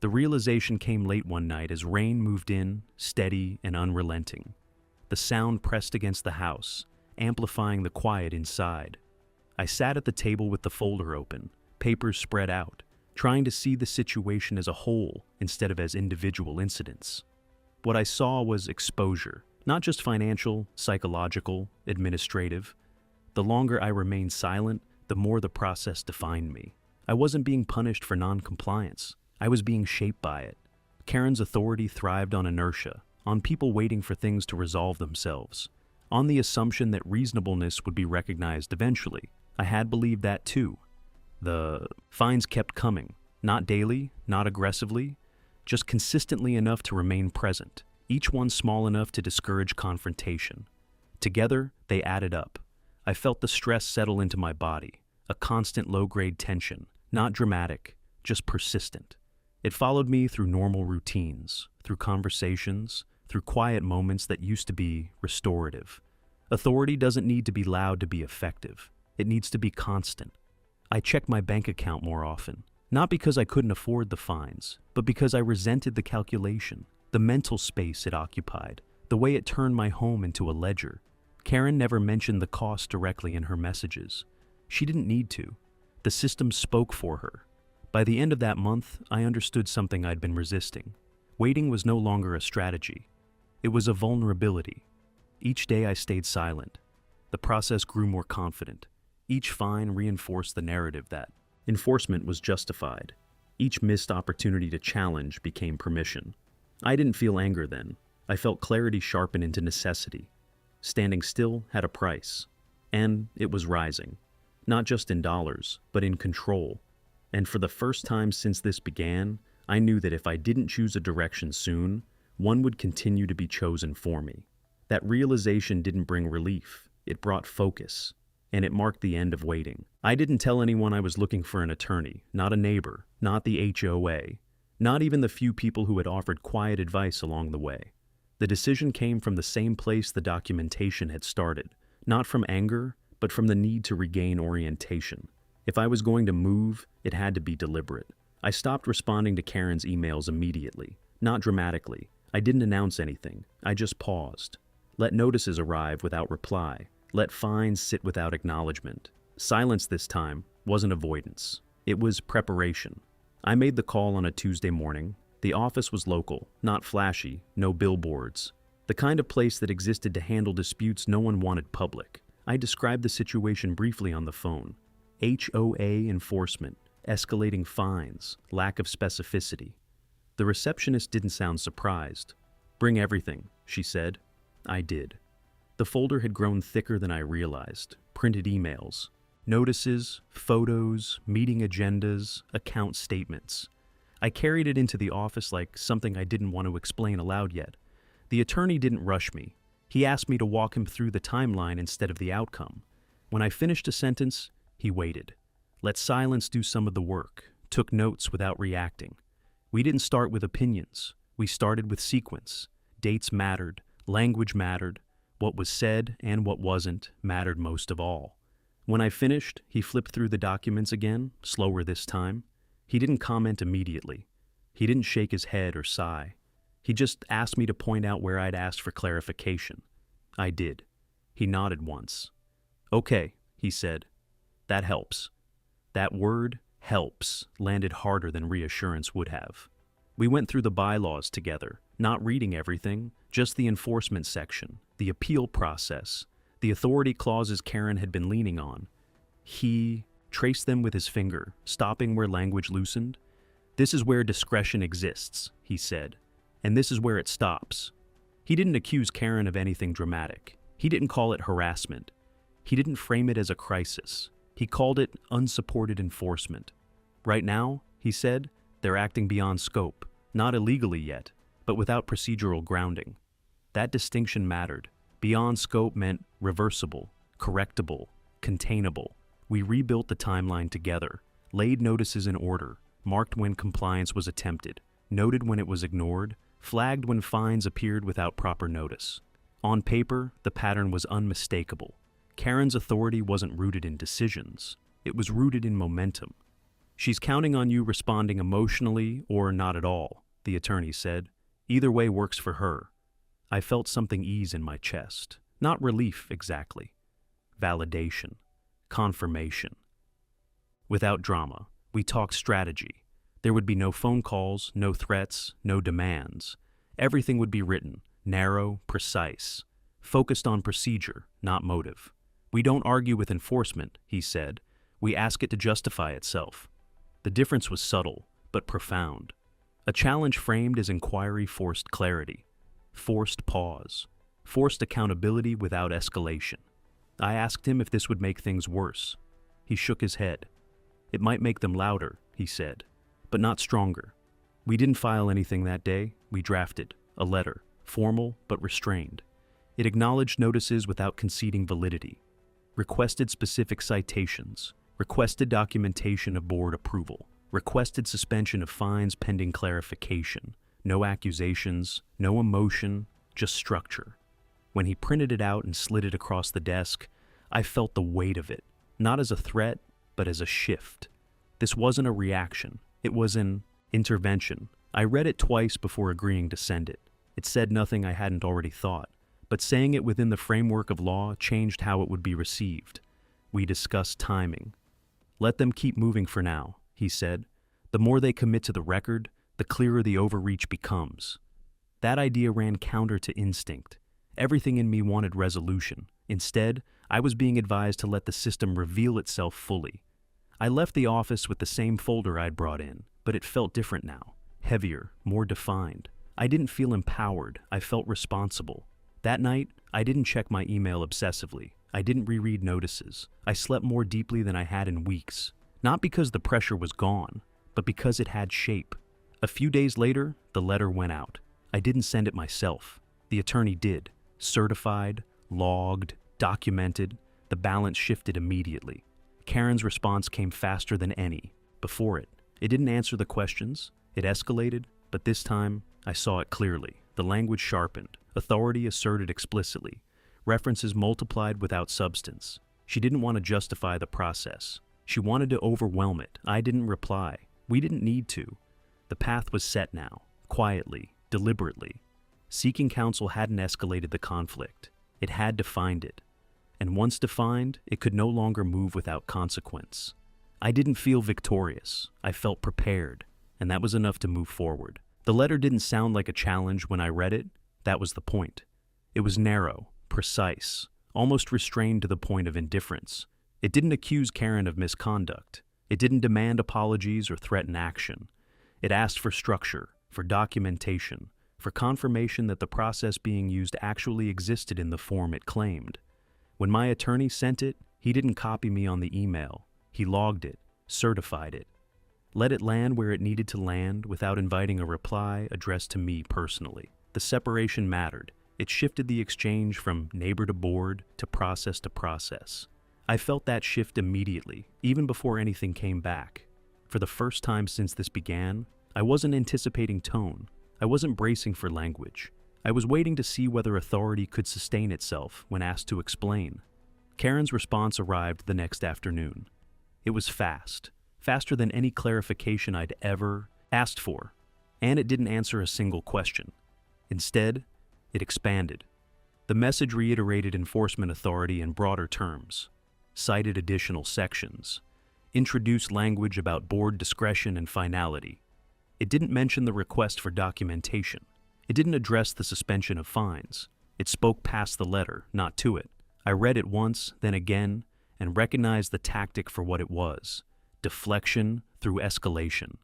The realization came late one night as rain moved in, steady and unrelenting. The sound pressed against the house, amplifying the quiet inside. I sat at the table with the folder open, papers spread out, trying to see the situation as a whole instead of as individual incidents. What I saw was exposure, not just financial, psychological, administrative. The longer I remained silent, the more the process defined me. I wasn't being punished for non-compliance. I was being shaped by it. Karen's authority thrived on inertia, on people waiting for things to resolve themselves, on the assumption that reasonableness would be recognized eventually. I had believed that too. The fines kept coming, not daily, not aggressively, just consistently enough to remain present, each one small enough to discourage confrontation. Together, they added up. I felt the stress settle into my body, a constant low-grade tension, not dramatic, just persistent. It followed me through normal routines, through conversations, through quiet moments that used to be restorative. Authority doesn't need to be loud to be effective. It needs to be constant. I checked my bank account more often, not because I couldn't afford the fines, but because I resented the calculation, the mental space it occupied, the way it turned my home into a ledger. Karen never mentioned the cost directly in her messages. She didn't need to. The system spoke for her. By the end of that month, I understood something I'd been resisting. Waiting was no longer a strategy. It was a vulnerability. Each day I stayed silent. The process grew more confident. Each fine reinforced the narrative that enforcement was justified. Each missed opportunity to challenge became permission. I didn't feel anger then. I felt clarity sharpen into necessity. Standing still had a price. And it was rising. Not just in dollars, but in control. And for the first time since this began, I knew that if I didn't choose a direction soon, one would continue to be chosen for me. That realization didn't bring relief. It brought focus. And it marked the end of waiting. I didn't tell anyone I was looking for an attorney, not a neighbor, not the HOA, not even the few people who had offered quiet advice along the way. The decision came from the same place the documentation had started, not from anger, but from the need to regain orientation. If I was going to move, it had to be deliberate. I stopped responding to Karen's emails immediately, not dramatically. I didn't announce anything. I just paused. Let notices arrive without reply. Let fines sit without acknowledgement. Silence this time wasn't avoidance. It was preparation. I made the call on a Tuesday morning. The office was local, not flashy, no billboards. The kind of place that existed to handle disputes no one wanted public. I described the situation briefly on the phone. HOA enforcement, escalating fines, lack of specificity. The receptionist didn't sound surprised. "Bring everything," she said. I did. The folder had grown thicker than I realized. Printed emails, Notices, photos, meeting agendas, account statements. I carried it into the office like something I didn't want to explain aloud yet. The attorney didn't rush me. He asked me to walk him through the timeline instead of the outcome. When I finished a sentence, he waited. Let silence do some of the work, took notes without reacting. We didn't start with opinions. We started with sequence. Dates mattered, language mattered, what was said and what wasn't mattered most of all. When I finished, he flipped through the documents again, slower this time. He didn't comment immediately. He didn't shake his head or sigh. He just asked me to point out where I'd asked for clarification. I did. He nodded once. "Okay," he said. "That helps." That word, helps, landed harder than reassurance would have. We went through the bylaws together, not reading everything, just the enforcement section, the appeal process, the authority clauses Karen had been leaning on. He traced them with his finger, stopping where language loosened. "This is where discretion exists," he said, "and this is where it stops." He didn't accuse Karen of anything dramatic. He didn't call it harassment. He didn't frame it as a crisis. He called it unsupported enforcement. Right now, he said, they're acting beyond scope, not illegally yet, but without procedural grounding. That distinction mattered. Beyond scope meant reversible, correctable, containable. We rebuilt the timeline together, laid notices in order, marked when compliance was attempted, noted when it was ignored, flagged when fines appeared without proper notice. On paper, the pattern was unmistakable. Karen's authority wasn't rooted in decisions. It was rooted in momentum. "She's counting on you responding emotionally or not at all," the attorney said. "Either way works for her." I felt something ease in my chest. Not relief, exactly. Validation. Confirmation. Without drama, we talked strategy. There would be no phone calls, no threats, no demands. Everything would be written, narrow, precise, focused on procedure, not motive. "We don't argue with enforcement," he said. "We ask it to justify itself." The difference was subtle, but profound. A challenge framed as inquiry forced clarity, forced pause, forced accountability without escalation. I asked him if this would make things worse. He shook his head. "It might make them louder," he said, "but not stronger." We didn't file anything that day. We drafted a letter, formal but restrained. It acknowledged notices without conceding validity, requested specific citations, requested documentation of board approval, requested suspension of fines pending clarification, no accusations, no emotion, just structure. When he printed it out and slid it across the desk, I felt the weight of it, not as a threat, but as a shift. This wasn't a reaction. It was an intervention. I read it twice before agreeing to send it. It said nothing I hadn't already thought, but saying it within the framework of law changed how it would be received. We discussed timing. "Let them keep moving for now," he said. "The more they commit to the record, the clearer the overreach becomes." That idea ran counter to instinct. Everything in me wanted resolution. Instead, I was being advised to let the system reveal itself fully. I left the office with the same folder I'd brought in, but it felt different now. Heavier, more defined. I didn't feel empowered. I felt responsible. That night, I didn't check my email obsessively. I didn't reread notices. I slept more deeply than I had in weeks. Not because the pressure was gone, but because it had shape. A few days later, the letter went out. I didn't send it myself. The attorney did. Certified, logged, documented. The balance shifted immediately. Karen's response came faster than any. Before it, it didn't answer the questions. It escalated, but this time, I saw it clearly. The language sharpened. Authority asserted explicitly. References multiplied without substance. She didn't want to justify the process. She wanted to overwhelm it. I didn't reply. We didn't need to. The path was set now, quietly, deliberately. Seeking counsel hadn't escalated the conflict. It had defined it. And once defined, it could no longer move without consequence. I didn't feel victorious. I felt prepared, and that was enough to move forward. The letter didn't sound like a challenge when I read it. That was the point. It was narrow, precise, almost restrained to the point of indifference. It didn't accuse Karen of misconduct. It didn't demand apologies or threaten action. It asked for structure, for documentation, for confirmation that the process being used actually existed in the form it claimed. When my attorney sent it, He didn't copy me on the email. He logged it, certified it, let it land where it needed to land without inviting a reply addressed to me personally. The separation mattered. It shifted the exchange from neighbor to board to process to process. I felt that shift immediately, even before anything came back. For the first time since this began, I wasn't anticipating tone. I wasn't bracing for language. I was waiting to see whether authority could sustain itself when asked to explain. Karen's response arrived the next afternoon. It was fast, faster than any clarification I'd ever asked for, and it didn't answer a single question. Instead, it expanded. The message reiterated enforcement authority in broader terms, cited additional sections, introduced language about board discretion and finality. It didn't mention the request for documentation. It didn't address the suspension of fines. It spoke past the letter, not to it. I read it once, then again, and recognized the tactic for what it was: deflection through escalation.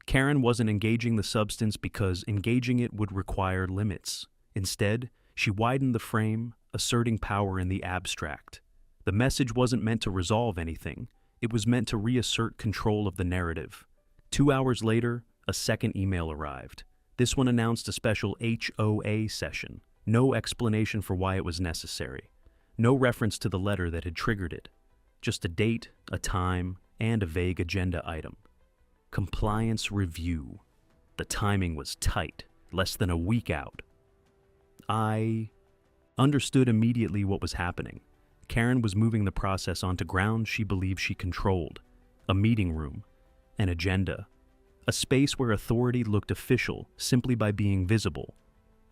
Karen wasn't engaging the substance because engaging it would require limits. Instead, she widened the frame, asserting power in the abstract. The message wasn't meant to resolve anything. It was meant to reassert control of the narrative. 2 hours later, a second email arrived. This one announced a special HOA session. No explanation for why it was necessary. No reference to the letter that had triggered it. Just a date, a time, and a vague agenda item. Compliance review. The timing was tight, less than a week out. I understood immediately what was happening. Karen was moving the process onto ground she believed she controlled. A meeting room, an agenda, a space where authority looked official simply by being visible.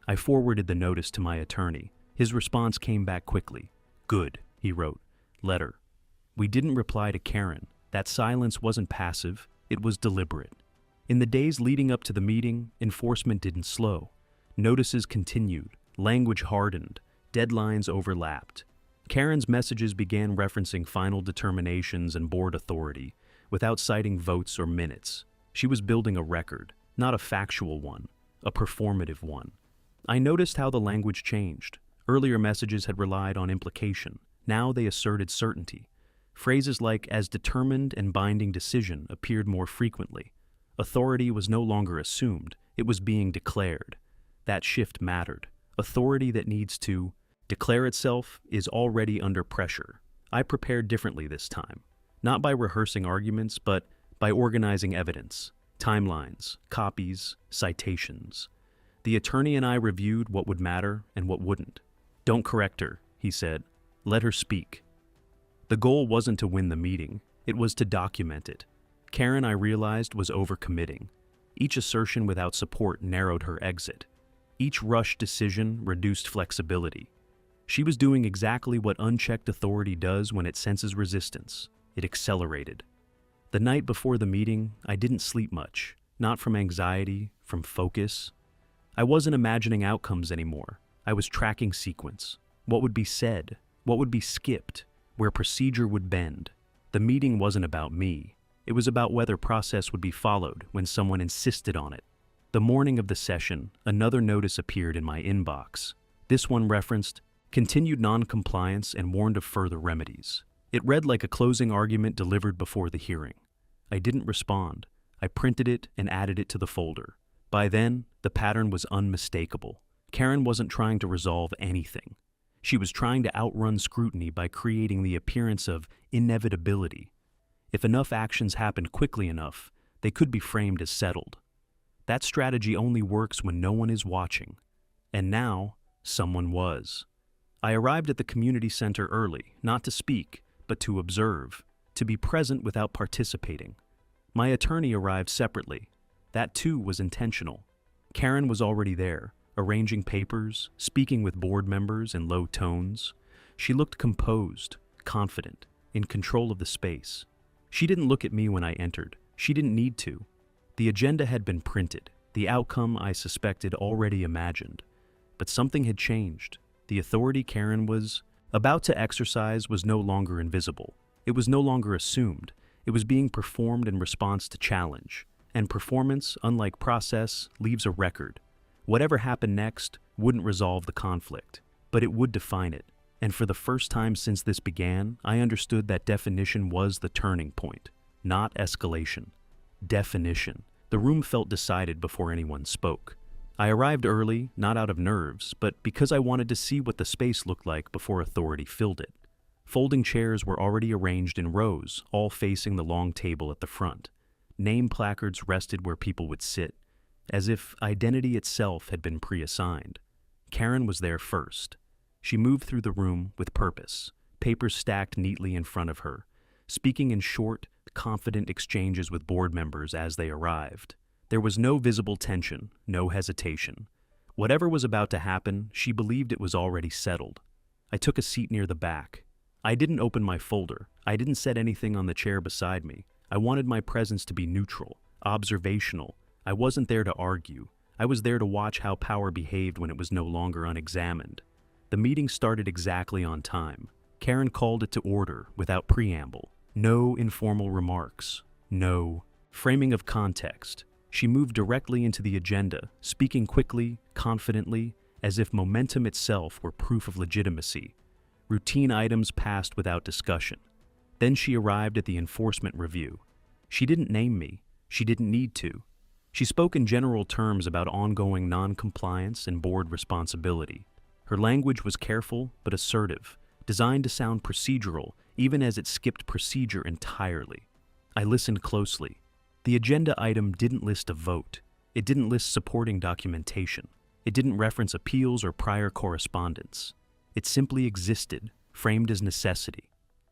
I forwarded the notice to my attorney. His response came back quickly. "Good," he wrote. "Letter." We didn't reply to Karen. That silence wasn't passive, it was deliberate. In the days leading up to the meeting, enforcement didn't slow. Notices continued, language hardened, deadlines overlapped. Karen's messages began referencing final determinations and board authority, without citing votes or minutes. She was building a record, not a factual one, a performative one. I noticed how the language changed. Earlier messages had relied on implication. Now they asserted certainty. Phrases like "as determined" and "binding decision" appeared more frequently. Authority was no longer assumed, it was being declared. That shift mattered. Authority that needs to declare itself is already under pressure. I prepared differently this time, not by rehearsing arguments, but by organizing evidence, timelines, copies, citations. The attorney and I reviewed what would matter and what wouldn't. "Don't correct her," he said. "Let her speak." The goal wasn't to win the meeting, it was to document it. Karen, I realized, was overcommitting. Each assertion without support narrowed her exit. Each rushed decision reduced flexibility. She was doing exactly what unchecked authority does when it senses resistance. It accelerated. The night before the meeting, I didn't sleep much, not from anxiety, from focus. I wasn't imagining outcomes anymore. I was tracking sequence. What would be said? What would be skipped? Where procedure would bend? The meeting wasn't about me. It was about whether process would be followed when someone insisted on it. The morning of the session, another notice appeared in my inbox. This one referenced continued non-compliance and warned of further remedies. It read like a closing argument delivered before the hearing. I didn't respond. I printed it and added it to the folder. By then, the pattern was unmistakable. Karen wasn't trying to resolve anything. She was trying to outrun scrutiny by creating the appearance of inevitability. If enough actions happened quickly enough, they could be framed as settled. That strategy only works when no one is watching. And now, someone was. I arrived at the community center early, not to speak, but to observe, to be present without participating. My attorney arrived separately. That too was intentional. Karen was already there, arranging papers, speaking with board members in low tones. She looked composed, confident, in control of the space. She didn't look at me when I entered. She didn't need to. The agenda had been printed, the outcome I suspected already imagined. But something had changed. The authority Karen was about to exercise was no longer invisible. It was no longer assumed. It was being performed in response to challenge. And performance, unlike process, leaves a record. Whatever happened next wouldn't resolve the conflict, but it would define it. And for the first time since this began, I understood that definition was the turning point, not escalation. Definition. The room felt decided before anyone spoke. I arrived early, not out of nerves, but because I wanted to see what the space looked like before authority filled it. Folding chairs were already arranged in rows, all facing the long table at the front. Name placards rested where people would sit, as if identity itself had been pre-assigned. Karen was there first. She moved through the room with purpose, papers stacked neatly in front of her, speaking in short, confident exchanges with board members as they arrived. There was no visible tension, no hesitation. Whatever was about to happen, she believed it was already settled. I took a seat near the back. I didn't open my folder. I didn't set anything on the chair beside me. I wanted my presence to be neutral, observational. I wasn't there to argue. I was there to watch how power behaved when it was no longer unexamined. The meeting started exactly on time. Karen called it to order without preamble. No informal remarks. No framing of context. She moved directly into the agenda, speaking quickly, confidently, as if momentum itself were proof of legitimacy. Routine items passed without discussion. Then she arrived at the enforcement review. She didn't name me. She didn't need to. She spoke in general terms about ongoing non-compliance and board responsibility. Her language was careful but assertive, designed to sound procedural, even as it skipped procedure entirely. I listened closely. The agenda item didn't list a vote. It didn't list supporting documentation. It didn't reference appeals or prior correspondence. It simply existed, framed as necessity.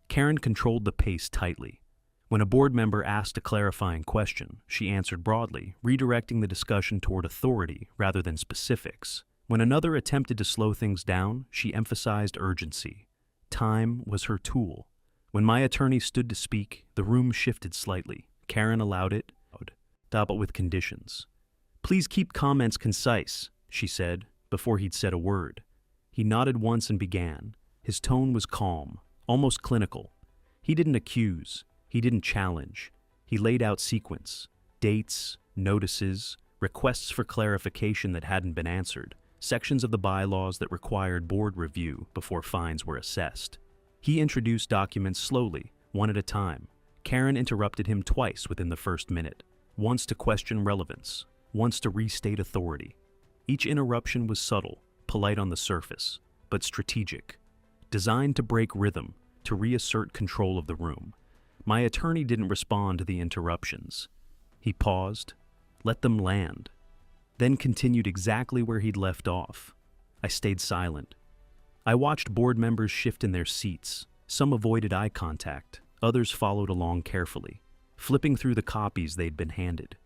Karen controlled the pace tightly. When a board member asked a clarifying question, she answered broadly, redirecting the discussion toward authority rather than specifics. When another attempted to slow things down, she emphasized urgency. Time was her tool. When my attorney stood to speak, the room shifted slightly. Karen allowed it, but with conditions. "Please keep comments concise," she said, before he'd said a word. He nodded once and began. His tone was calm, almost clinical. He didn't accuse. He didn't challenge. He laid out sequence, dates, notices, requests for clarification that hadn't been answered, sections of the bylaws that required board review before fines were assessed. He introduced documents slowly, one at a time. Karen interrupted him twice within the first minute, once to question relevance, once to restate authority. Each interruption was subtle, polite on the surface, but strategic, designed to break rhythm, to reassert control of the room. My attorney didn't respond to the interruptions. He paused, let them land, then continued exactly where he'd left off. I stayed silent. I watched board members shift in their seats. Some avoided eye contact, others followed along carefully, flipping through the copies they'd been handed.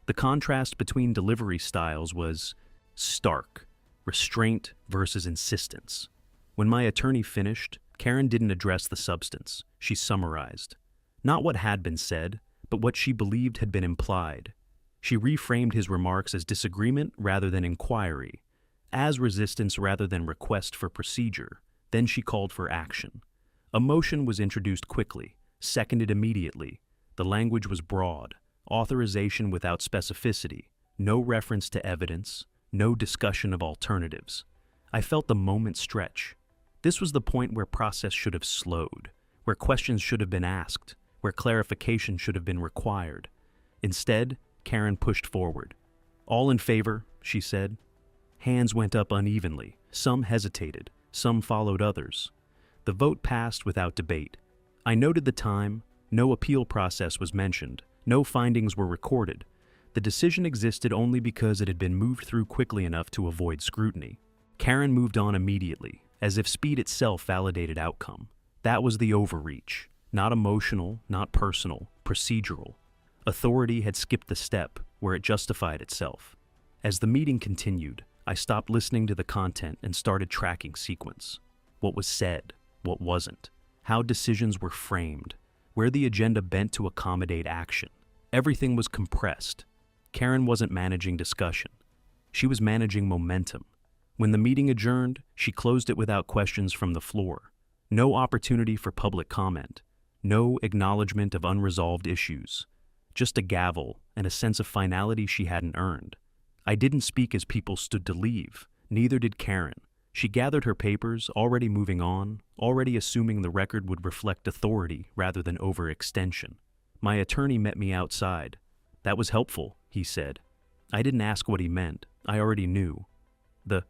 The contrast between delivery styles was stark, restraint versus insistence. When my attorney finished, Karen didn't address the substance. She summarized. Not what had been said, but what she believed had been implied. She reframed his remarks as disagreement rather than inquiry, as resistance rather than request for procedure. Then she called for action. A motion was introduced quickly, seconded immediately. The language was broad, authorization without specificity, no reference to evidence, no discussion of alternatives. I felt the moment stretch. This was the point where process should have slowed, where questions should have been asked, where clarification should have been required. Instead, Karen pushed forward. "All in favor," she said. Hands went up unevenly. Some hesitated, some followed others. The vote passed without debate. I noted the time. No appeal process was mentioned. No findings were recorded. The decision existed only because it had been moved through quickly enough to avoid scrutiny. Karen moved on immediately, as if speed itself validated outcome. That was the overreach. Not emotional, not personal, procedural. Authority had skipped the step where it justified itself. As the meeting continued, I stopped listening to the content and started tracking sequence. What was said, what wasn't, how decisions were framed, where the agenda bent to accommodate action. Everything was compressed. Karen wasn't managing discussion. She was managing momentum. When the meeting adjourned, she closed it without questions from the floor. No opportunity for public comment. No acknowledgement of unresolved issues. Just a gavel and a sense of finality she hadn't earned. I didn't speak as people stood to leave. Neither did Karen. She gathered her papers, already moving on, already assuming the record would reflect authority rather than overextension. My attorney met me outside. "That was helpful," he said. I didn't ask what he meant. I already knew. The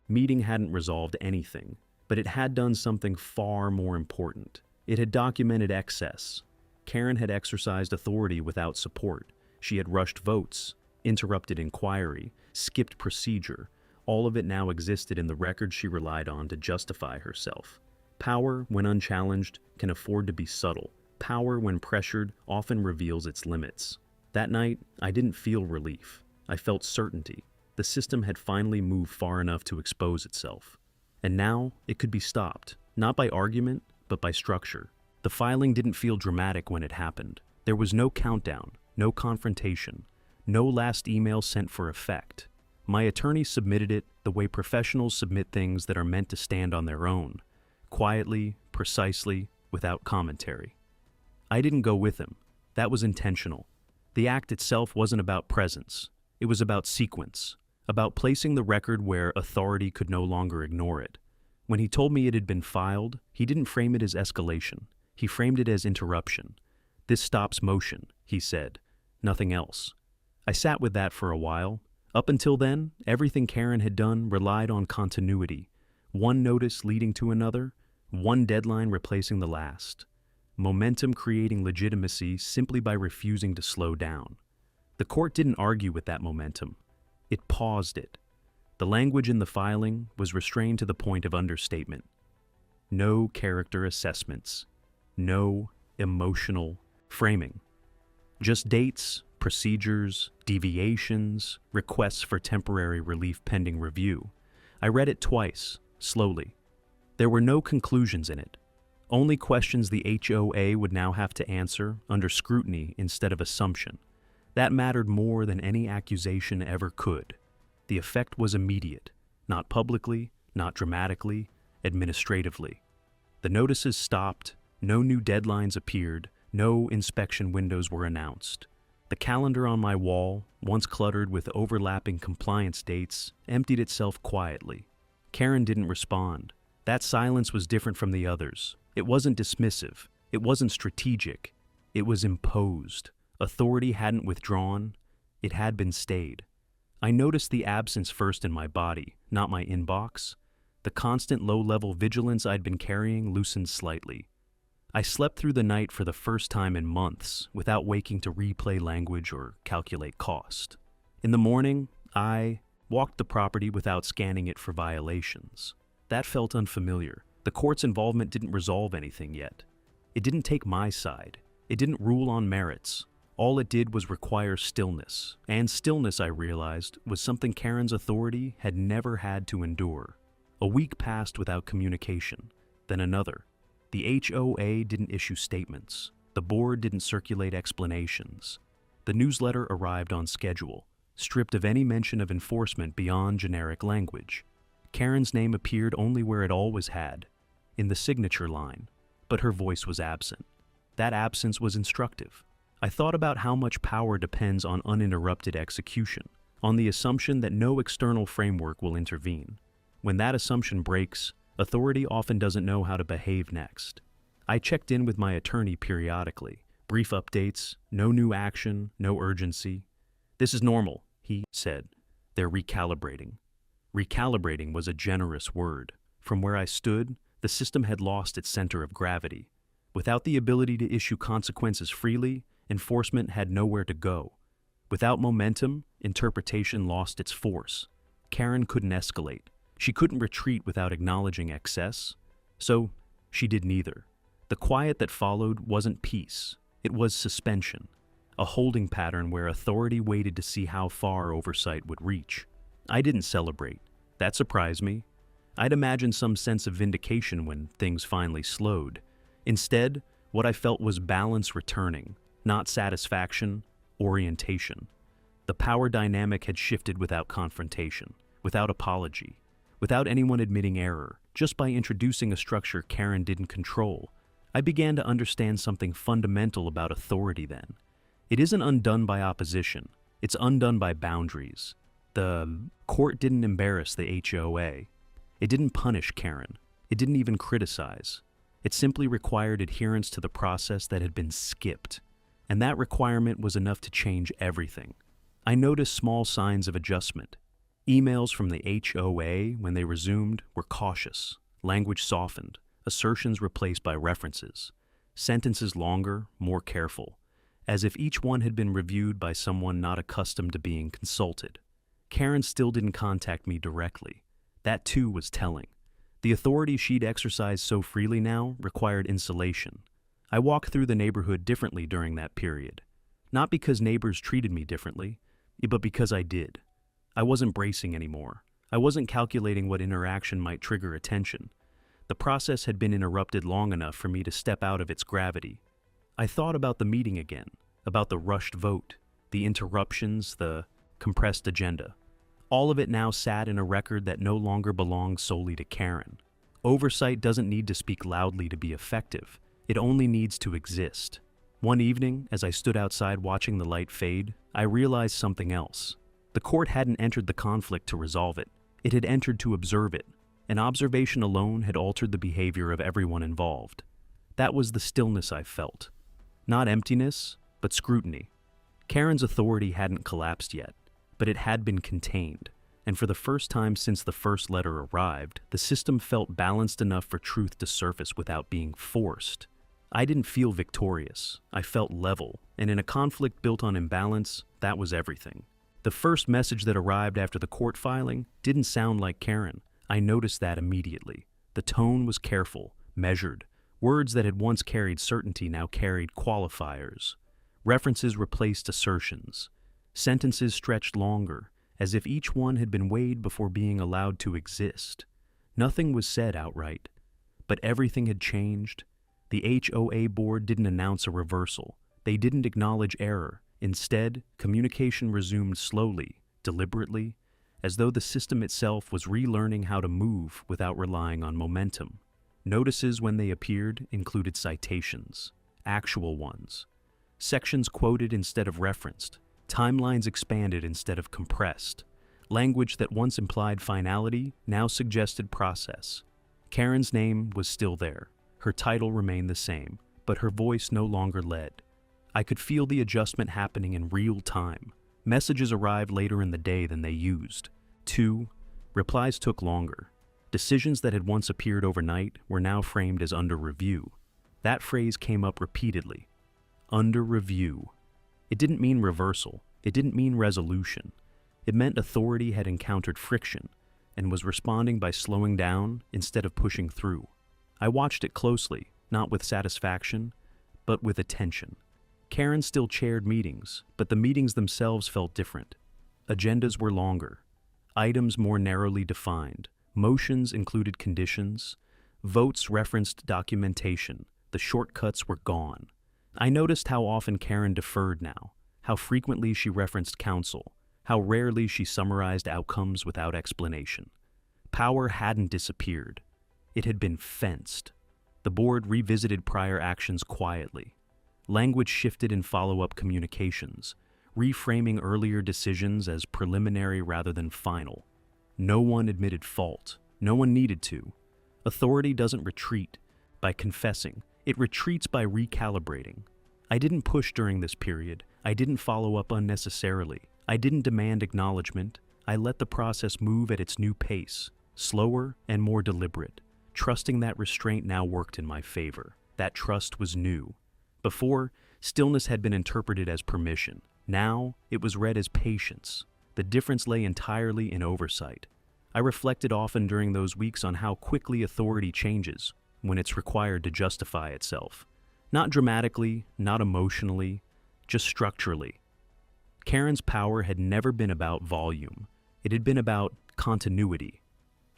meeting hadn't resolved anything, but it had done something far more important. It had documented excess. Karen had exercised authority without support. She had rushed votes, interrupted inquiry, skipped procedure. All of it now existed in the record she relied on to justify herself. Power, when unchallenged, can afford to be subtle. Power, when pressured, often reveals its limits. That night, I didn't feel relief. I felt certainty. The system had finally moved far enough to expose itself. And now, it could be stopped, not by argument, but by structure. The filing didn't feel dramatic when it happened. There was no countdown, no confrontation, no last email sent for effect. My attorney submitted it the way professionals submit things that are meant to stand on their own, quietly, precisely, without commentary. I didn't go with him. That was intentional. The act itself wasn't about presence. It was about sequence, about placing the record where authority could no longer ignore it. When he told me it had been filed, he didn't frame it as escalation. He framed it as interruption. "This stops motion," he said. Nothing else. I sat with that for a while. Up until then, everything Karen had done relied on continuity. One notice leading to another, one deadline replacing the last. Momentum creating legitimacy simply by refusing to slow down. The court didn't argue with that momentum. It paused it. The language in the filing was restrained to the point of understatement. No character assessments. No emotional framing. Just dates, procedures, deviations, requests for temporary relief pending review. I read it twice, slowly. There were no conclusions in it. Only questions the HOA would now have to answer under scrutiny instead of assumption. That mattered more than any accusation ever could. The effect was immediate, not publicly, not dramatically, administratively. The notices stopped, no new deadlines appeared, no inspection windows were announced. The calendar on my wall, once cluttered with overlapping compliance dates, emptied itself quietly. Karen didn't respond. That silence was different from the others. It wasn't dismissive. It wasn't strategic. It was imposed. Authority hadn't withdrawn. It had been stayed. I noticed the absence first in my body, not my inbox. The constant low-level vigilance I'd been carrying loosened slightly. I slept through the night for the first time in months without waking to replay language or calculate cost. In the morning, I walked the property without scanning it for violations. That felt unfamiliar. The court's involvement didn't resolve anything yet. It didn't take my side. It didn't rule on merits. All it did was require stillness. And stillness, I realized, was something Karen's authority had never had to endure. A week passed without communication, then another. The HOA didn't issue statements. The board didn't circulate explanations. The newsletter arrived on schedule, stripped of any mention of enforcement beyond generic language. Karen's name appeared only where it always had, in the signature line, but her voice was absent. That absence was instructive. I thought about how much power depends on uninterrupted execution, on the assumption that no external framework will intervene. When that assumption breaks, authority often doesn't know how to behave next. I checked in with my attorney periodically. Brief updates, no new action, no urgency. "This is normal," he said. "They're recalibrating." Recalibrating was a generous word. From where I stood, the system had lost its center of gravity. Without the ability to issue consequences freely, enforcement had nowhere to go. Without momentum, interpretation lost its force. Karen couldn't escalate. She couldn't retreat without acknowledging excess. So, she did neither. The quiet that followed wasn't peace. It was suspension. A holding pattern where authority waited to see how far oversight would reach. I didn't celebrate. That surprised me. I'd imagined some sense of vindication when things finally slowed. Instead, what I felt was balance returning, not satisfaction, orientation. The power dynamic had shifted without confrontation, without apology, without anyone admitting error, just by introducing a structure Karen didn't control. I began to understand something fundamental about authority then. It isn't undone by opposition. It's undone by boundaries. The court didn't embarrass the HOA. It didn't punish Karen. It didn't even criticize. It simply required adherence to the process that had been skipped. And that requirement was enough to change everything. I noticed small signs of adjustment. Emails from the HOA, when they resumed, were cautious. Language softened. Assertions replaced by references. Sentences longer, more careful, as if each one had been reviewed by someone not accustomed to being consulted. Karen still didn't contact me directly. That too was telling. The authority she'd exercised so freely now required insulation. I walked through the neighborhood differently during that period. Not because neighbors treated me differently, but because I did. I wasn't bracing anymore. I wasn't calculating what interaction might trigger attention. The process had been interrupted long enough for me to step out of its gravity. I thought about the meeting again, about the rushed vote, the interruptions, the compressed agenda. All of it now sat in a record that no longer belonged solely to Karen. Oversight doesn't need to speak loudly to be effective. It only needs to exist. One evening, as I stood outside watching the light fade, I realized something else. The court hadn't entered the conflict to resolve it. It had entered to observe it. An observation alone had altered the behavior of everyone involved. That was the stillness I felt. Not emptiness, but scrutiny. Karen's authority hadn't collapsed yet, but it had been contained, and for the first time since the first letter arrived, the system felt balanced enough for truth to surface without being forced. I didn't feel victorious. I felt level, and in a conflict built on imbalance, that was everything. The first message that arrived after the court filing didn't sound like Karen. I noticed that immediately. The tone was careful, measured. Words that had once carried certainty now carried qualifiers. References replaced assertions. Sentences stretched longer, as if each one had been weighed before being allowed to exist. Nothing was said outright, but everything had changed. The HOA board didn't announce a reversal. They didn't acknowledge error. Instead, communication resumed slowly, deliberately, as though the system itself was relearning how to move without relying on momentum. Notices when they appeared included citations, actual ones. Sections quoted instead of referenced. Timelines expanded instead of compressed. Language that once implied finality now suggested process. Karen's name was still there. Her title remained the same, but her voice no longer led. I could feel the adjustment happening in real time. Messages arrived later in the day than they used. 2. Replies took longer. Decisions that had once appeared overnight were now framed as under review. That phrase came up repeatedly. Under review. It didn't mean reversal. It didn't mean resolution. It meant authority had encountered friction and was responding by slowing down instead of pushing through. I watched it closely, not with satisfaction, but with attention. Karen still chaired meetings, but the meetings themselves felt different. Agendas were longer. Items more narrowly defined. Motions included conditions. Votes referenced documentation. The shortcuts were gone. I noticed how often Karen deferred now, how frequently she referenced counsel, how rarely she summarized outcomes without explanation. Power hadn't disappeared. It had been fenced. The board revisited prior actions quietly. Language shifted in follow-up communications, reframing earlier decisions as preliminary rather than final. No one admitted fault. No one needed to. Authority doesn't retreat by confessing. It retreats by recalibrating. I didn't push during this period. I didn't follow up unnecessarily. I didn't demand acknowledgement. I let the process move at its new pace, slower and more deliberate, trusting that restraint now worked in my favor. That trust was new. Before, stillness had been interpreted as permission. Now, it was read as patience. The difference lay entirely in oversight. I reflected often during those weeks on how quickly authority changes when it's required to justify itself. Not dramatically, not emotionally, just structurally. Karen's power had never been about volume. It had been about continuity.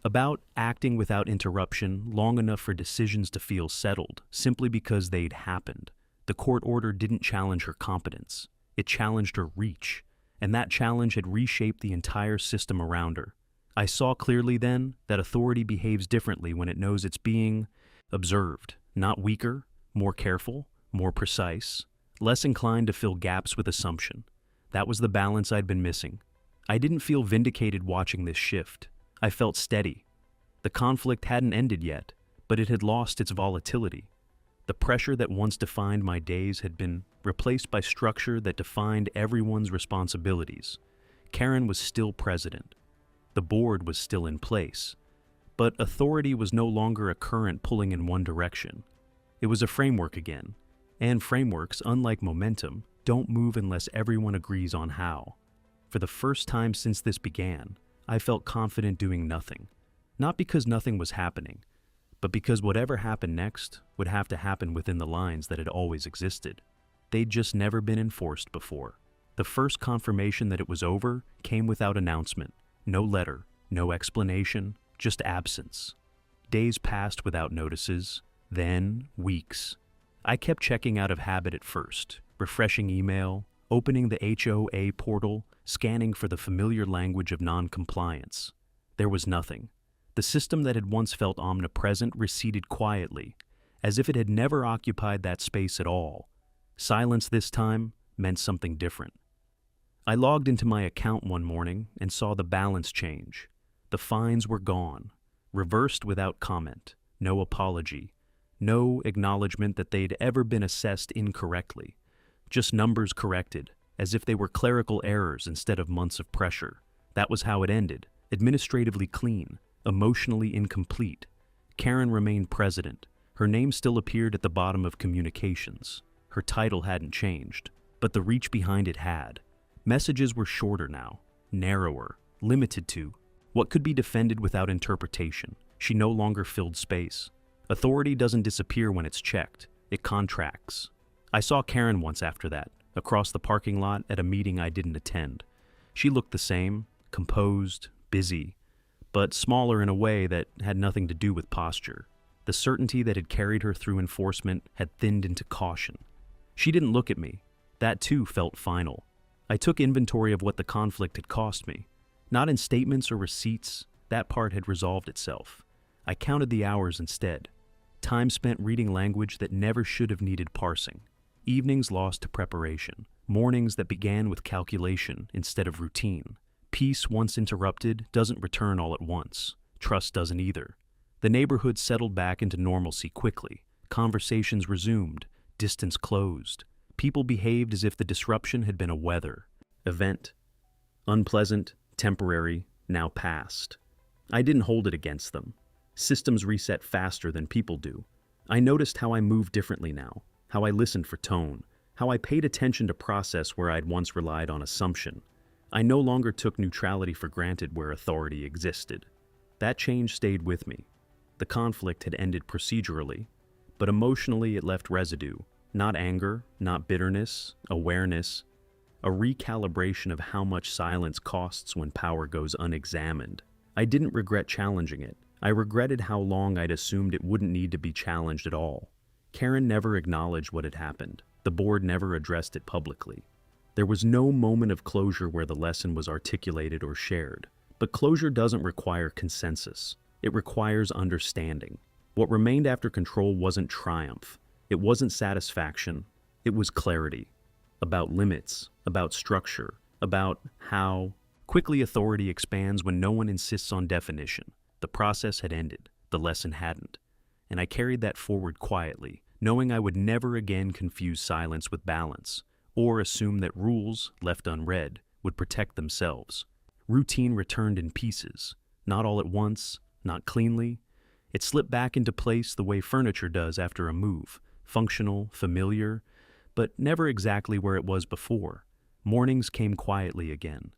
About acting without interruption long enough for decisions to feel settled, simply because they'd happened. The court order didn't challenge her competence. It challenged her reach, and that challenge had reshaped the entire system around her. I saw clearly then that authority behaves differently when it knows it's being observed, not weaker, more careful, more precise, less inclined to fill gaps with assumption. That was the balance I'd been missing. I didn't feel vindicated watching this shift. I felt steady. The conflict hadn't ended yet, but it had lost its volatility. The pressure that once defined my days had been replaced by structure that defined everyone's responsibilities. Karen was still president. The board was still in place. But authority was no longer a current pulling in one direction. It was a framework again. And frameworks, unlike momentum, don't move unless everyone agrees on how. For the first time since this began, I felt confident doing nothing. Not because nothing was happening, but because whatever happened next would have to happen within the lines that had always existed. They'd just never been enforced before. The first confirmation that it was over came without announcement. No letter, no explanation, just absence. Days passed without notices, then weeks. I kept checking out of habit at first, refreshing email, opening the HOA portal, scanning for the familiar language of non-compliance. There was nothing. The system that had once felt omnipresent receded quietly, as if it had never occupied that space at all. Silence this time meant something different. I logged into my account one morning and saw the balance change. The fines were gone, reversed without comment, no apology, no acknowledgement that they'd ever been assessed incorrectly. Just numbers corrected, as if they were clerical errors instead of months of pressure. That was how it ended, administratively clean, emotionally incomplete. Karen remained president. Her name still appeared at the bottom of communications. Her title hadn't changed, but the reach behind it had. Messages were shorter now, narrower, limited to what could be defended without interpretation. She no longer filled space. Authority doesn't disappear when it's checked. It contracts. I saw Karen once after that, across the parking lot at a meeting I didn't attend. She looked the same, composed, busy, but smaller in a way that had nothing to do with posture. The certainty that had carried her through enforcement had thinned into caution. She didn't look at me. That too felt final. I took inventory of what the conflict had cost me. Not in statements or receipts, that part had resolved itself. I counted the hours instead. Time spent reading language that never should have needed parsing. Evenings lost to preparation. Mornings that began with calculation instead of routine. Peace, once interrupted, doesn't return all at once. Trust doesn't either. The neighborhood settled back into normalcy quickly. Conversations resumed. Distance closed. People behaved as if the disruption had been a weather event. Unpleasant, temporary, now past. I didn't hold it against them. Systems reset faster than people do. I noticed how I moved differently now, how I listened for tone, how I paid attention to process where I'd once relied on assumption. I no longer took neutrality for granted where authority existed. That change stayed with me. The conflict had ended procedurally, but emotionally it left residue. Not anger, not bitterness, awareness, a recalibration of how much silence costs when power goes unexamined. I didn't regret challenging it. I regretted how long I'd assumed it wouldn't need to be challenged at all. Karen never acknowledged what had happened. The board never addressed it publicly. There was no moment of closure where the lesson was articulated or shared. But closure doesn't require consensus. It requires understanding. What remained after control wasn't triumph. It wasn't satisfaction. It was clarity. About limits, about structure, about how quickly authority expands when no one insists on definition. The process had ended. The lesson hadn't. And I carried that forward quietly, knowing I would never again confuse silence with balance, or assume that rules, left unread, would protect themselves. Routine returned in pieces, not all at once, not cleanly. It slipped back into place the way furniture does after a move, functional, familiar, but never exactly where it was before. Mornings came quietly again.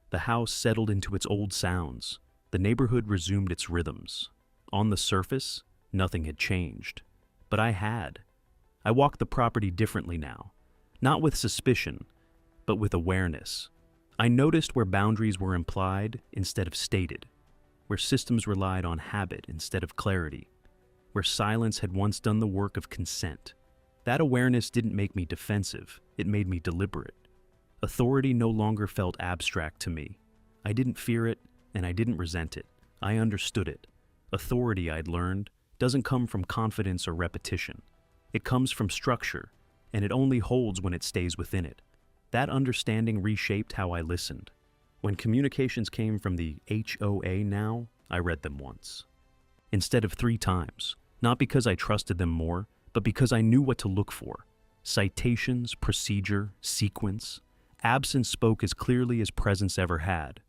The house settled into its old sounds. The neighborhood resumed its rhythms. On the surface, nothing had changed. But I had. I walked the property differently now. Not with suspicion, but with awareness. I noticed where boundaries were implied instead of stated, where systems relied on habit instead of clarity, where silence had once done the work of consent. That awareness didn't make me defensive, it made me deliberate. Authority no longer felt abstract to me. I didn't fear it, and I didn't resent it. I understood it. Authority, I'd learned, doesn't come from confidence or repetition. It comes from structure, and it only holds when it stays within it. That understanding reshaped how I listened. When communications came from the HOA now, I read them once. instead of 3 times, not because I trusted them more, but because I knew what to look for. Citations, procedure, sequence. Absence spoke as clearly as presence ever had.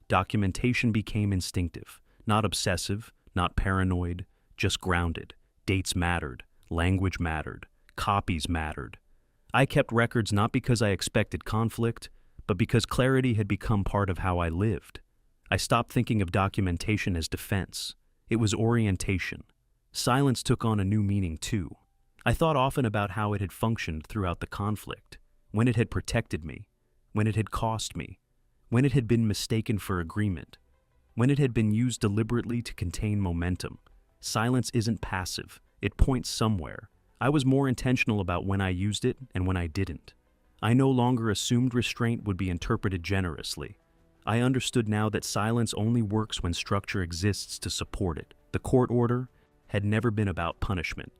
Documentation became instinctive, not obsessive, not paranoid, just grounded. Dates mattered, language mattered, copies mattered. I kept records not because I expected conflict, but because clarity had become part of how I lived. I stopped thinking of documentation as defense. It was orientation. Silence took on a new meaning too. I thought often about how it had functioned throughout the conflict, when it had protected me, when it had cost me, when it had been mistaken for agreement, when it had been used deliberately to contain momentum. Silence isn't passive, it points somewhere. I was more intentional about when I used it and when I didn't. I no longer assumed restraint would be interpreted generously. I understood now that silence only works when structure exists to support it. The court order had never been about punishment.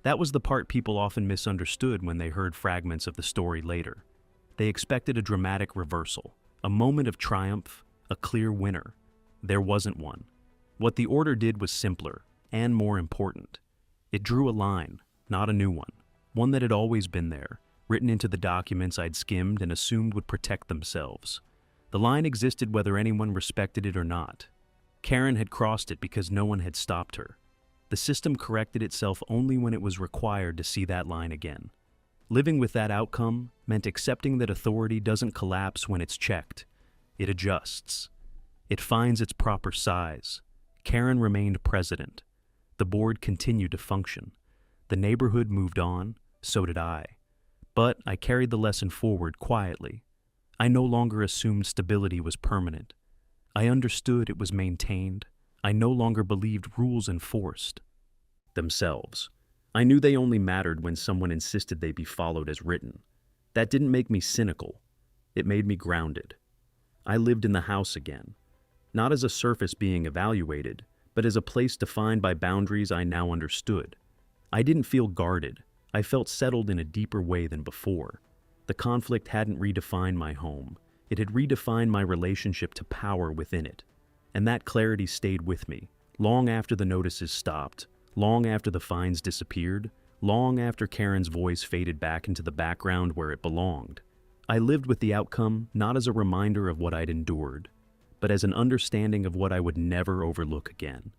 That was the part people often misunderstood when they heard fragments of the story later. They expected a dramatic reversal, a moment of triumph, a clear winner. There wasn't one. What the order did was simpler, and more important. It drew a line, not a new one that had always been there, written into the documents I'd skimmed and assumed would protect themselves. The line existed whether anyone respected it or not. Karen had crossed it because no one had stopped her. The system corrected itself only when it was required to see that line again. Living with that outcome meant accepting that authority doesn't collapse when it's checked. It adjusts. It finds its proper size. Karen remained president. The board continued to function. The neighborhood moved on, so did I. But I carried the lesson forward quietly. I no longer assumed stability was permanent. I understood it was maintained. I no longer believed rules enforced themselves. I knew they only mattered when someone insisted they be followed as written. That didn't make me cynical. It made me grounded. I lived in the house again, not as a surface being evaluated, but as a place defined by boundaries I now understood. I didn't feel guarded. I felt settled in a deeper way than before. The conflict hadn't redefined my home. It had redefined my relationship to power within it. And that clarity stayed with me, long after the notices stopped, long after the fines disappeared, long after Karen's voice faded back into the background where it belonged. I lived with the outcome not as a reminder of what I'd endured, but as an understanding of what I would never overlook again.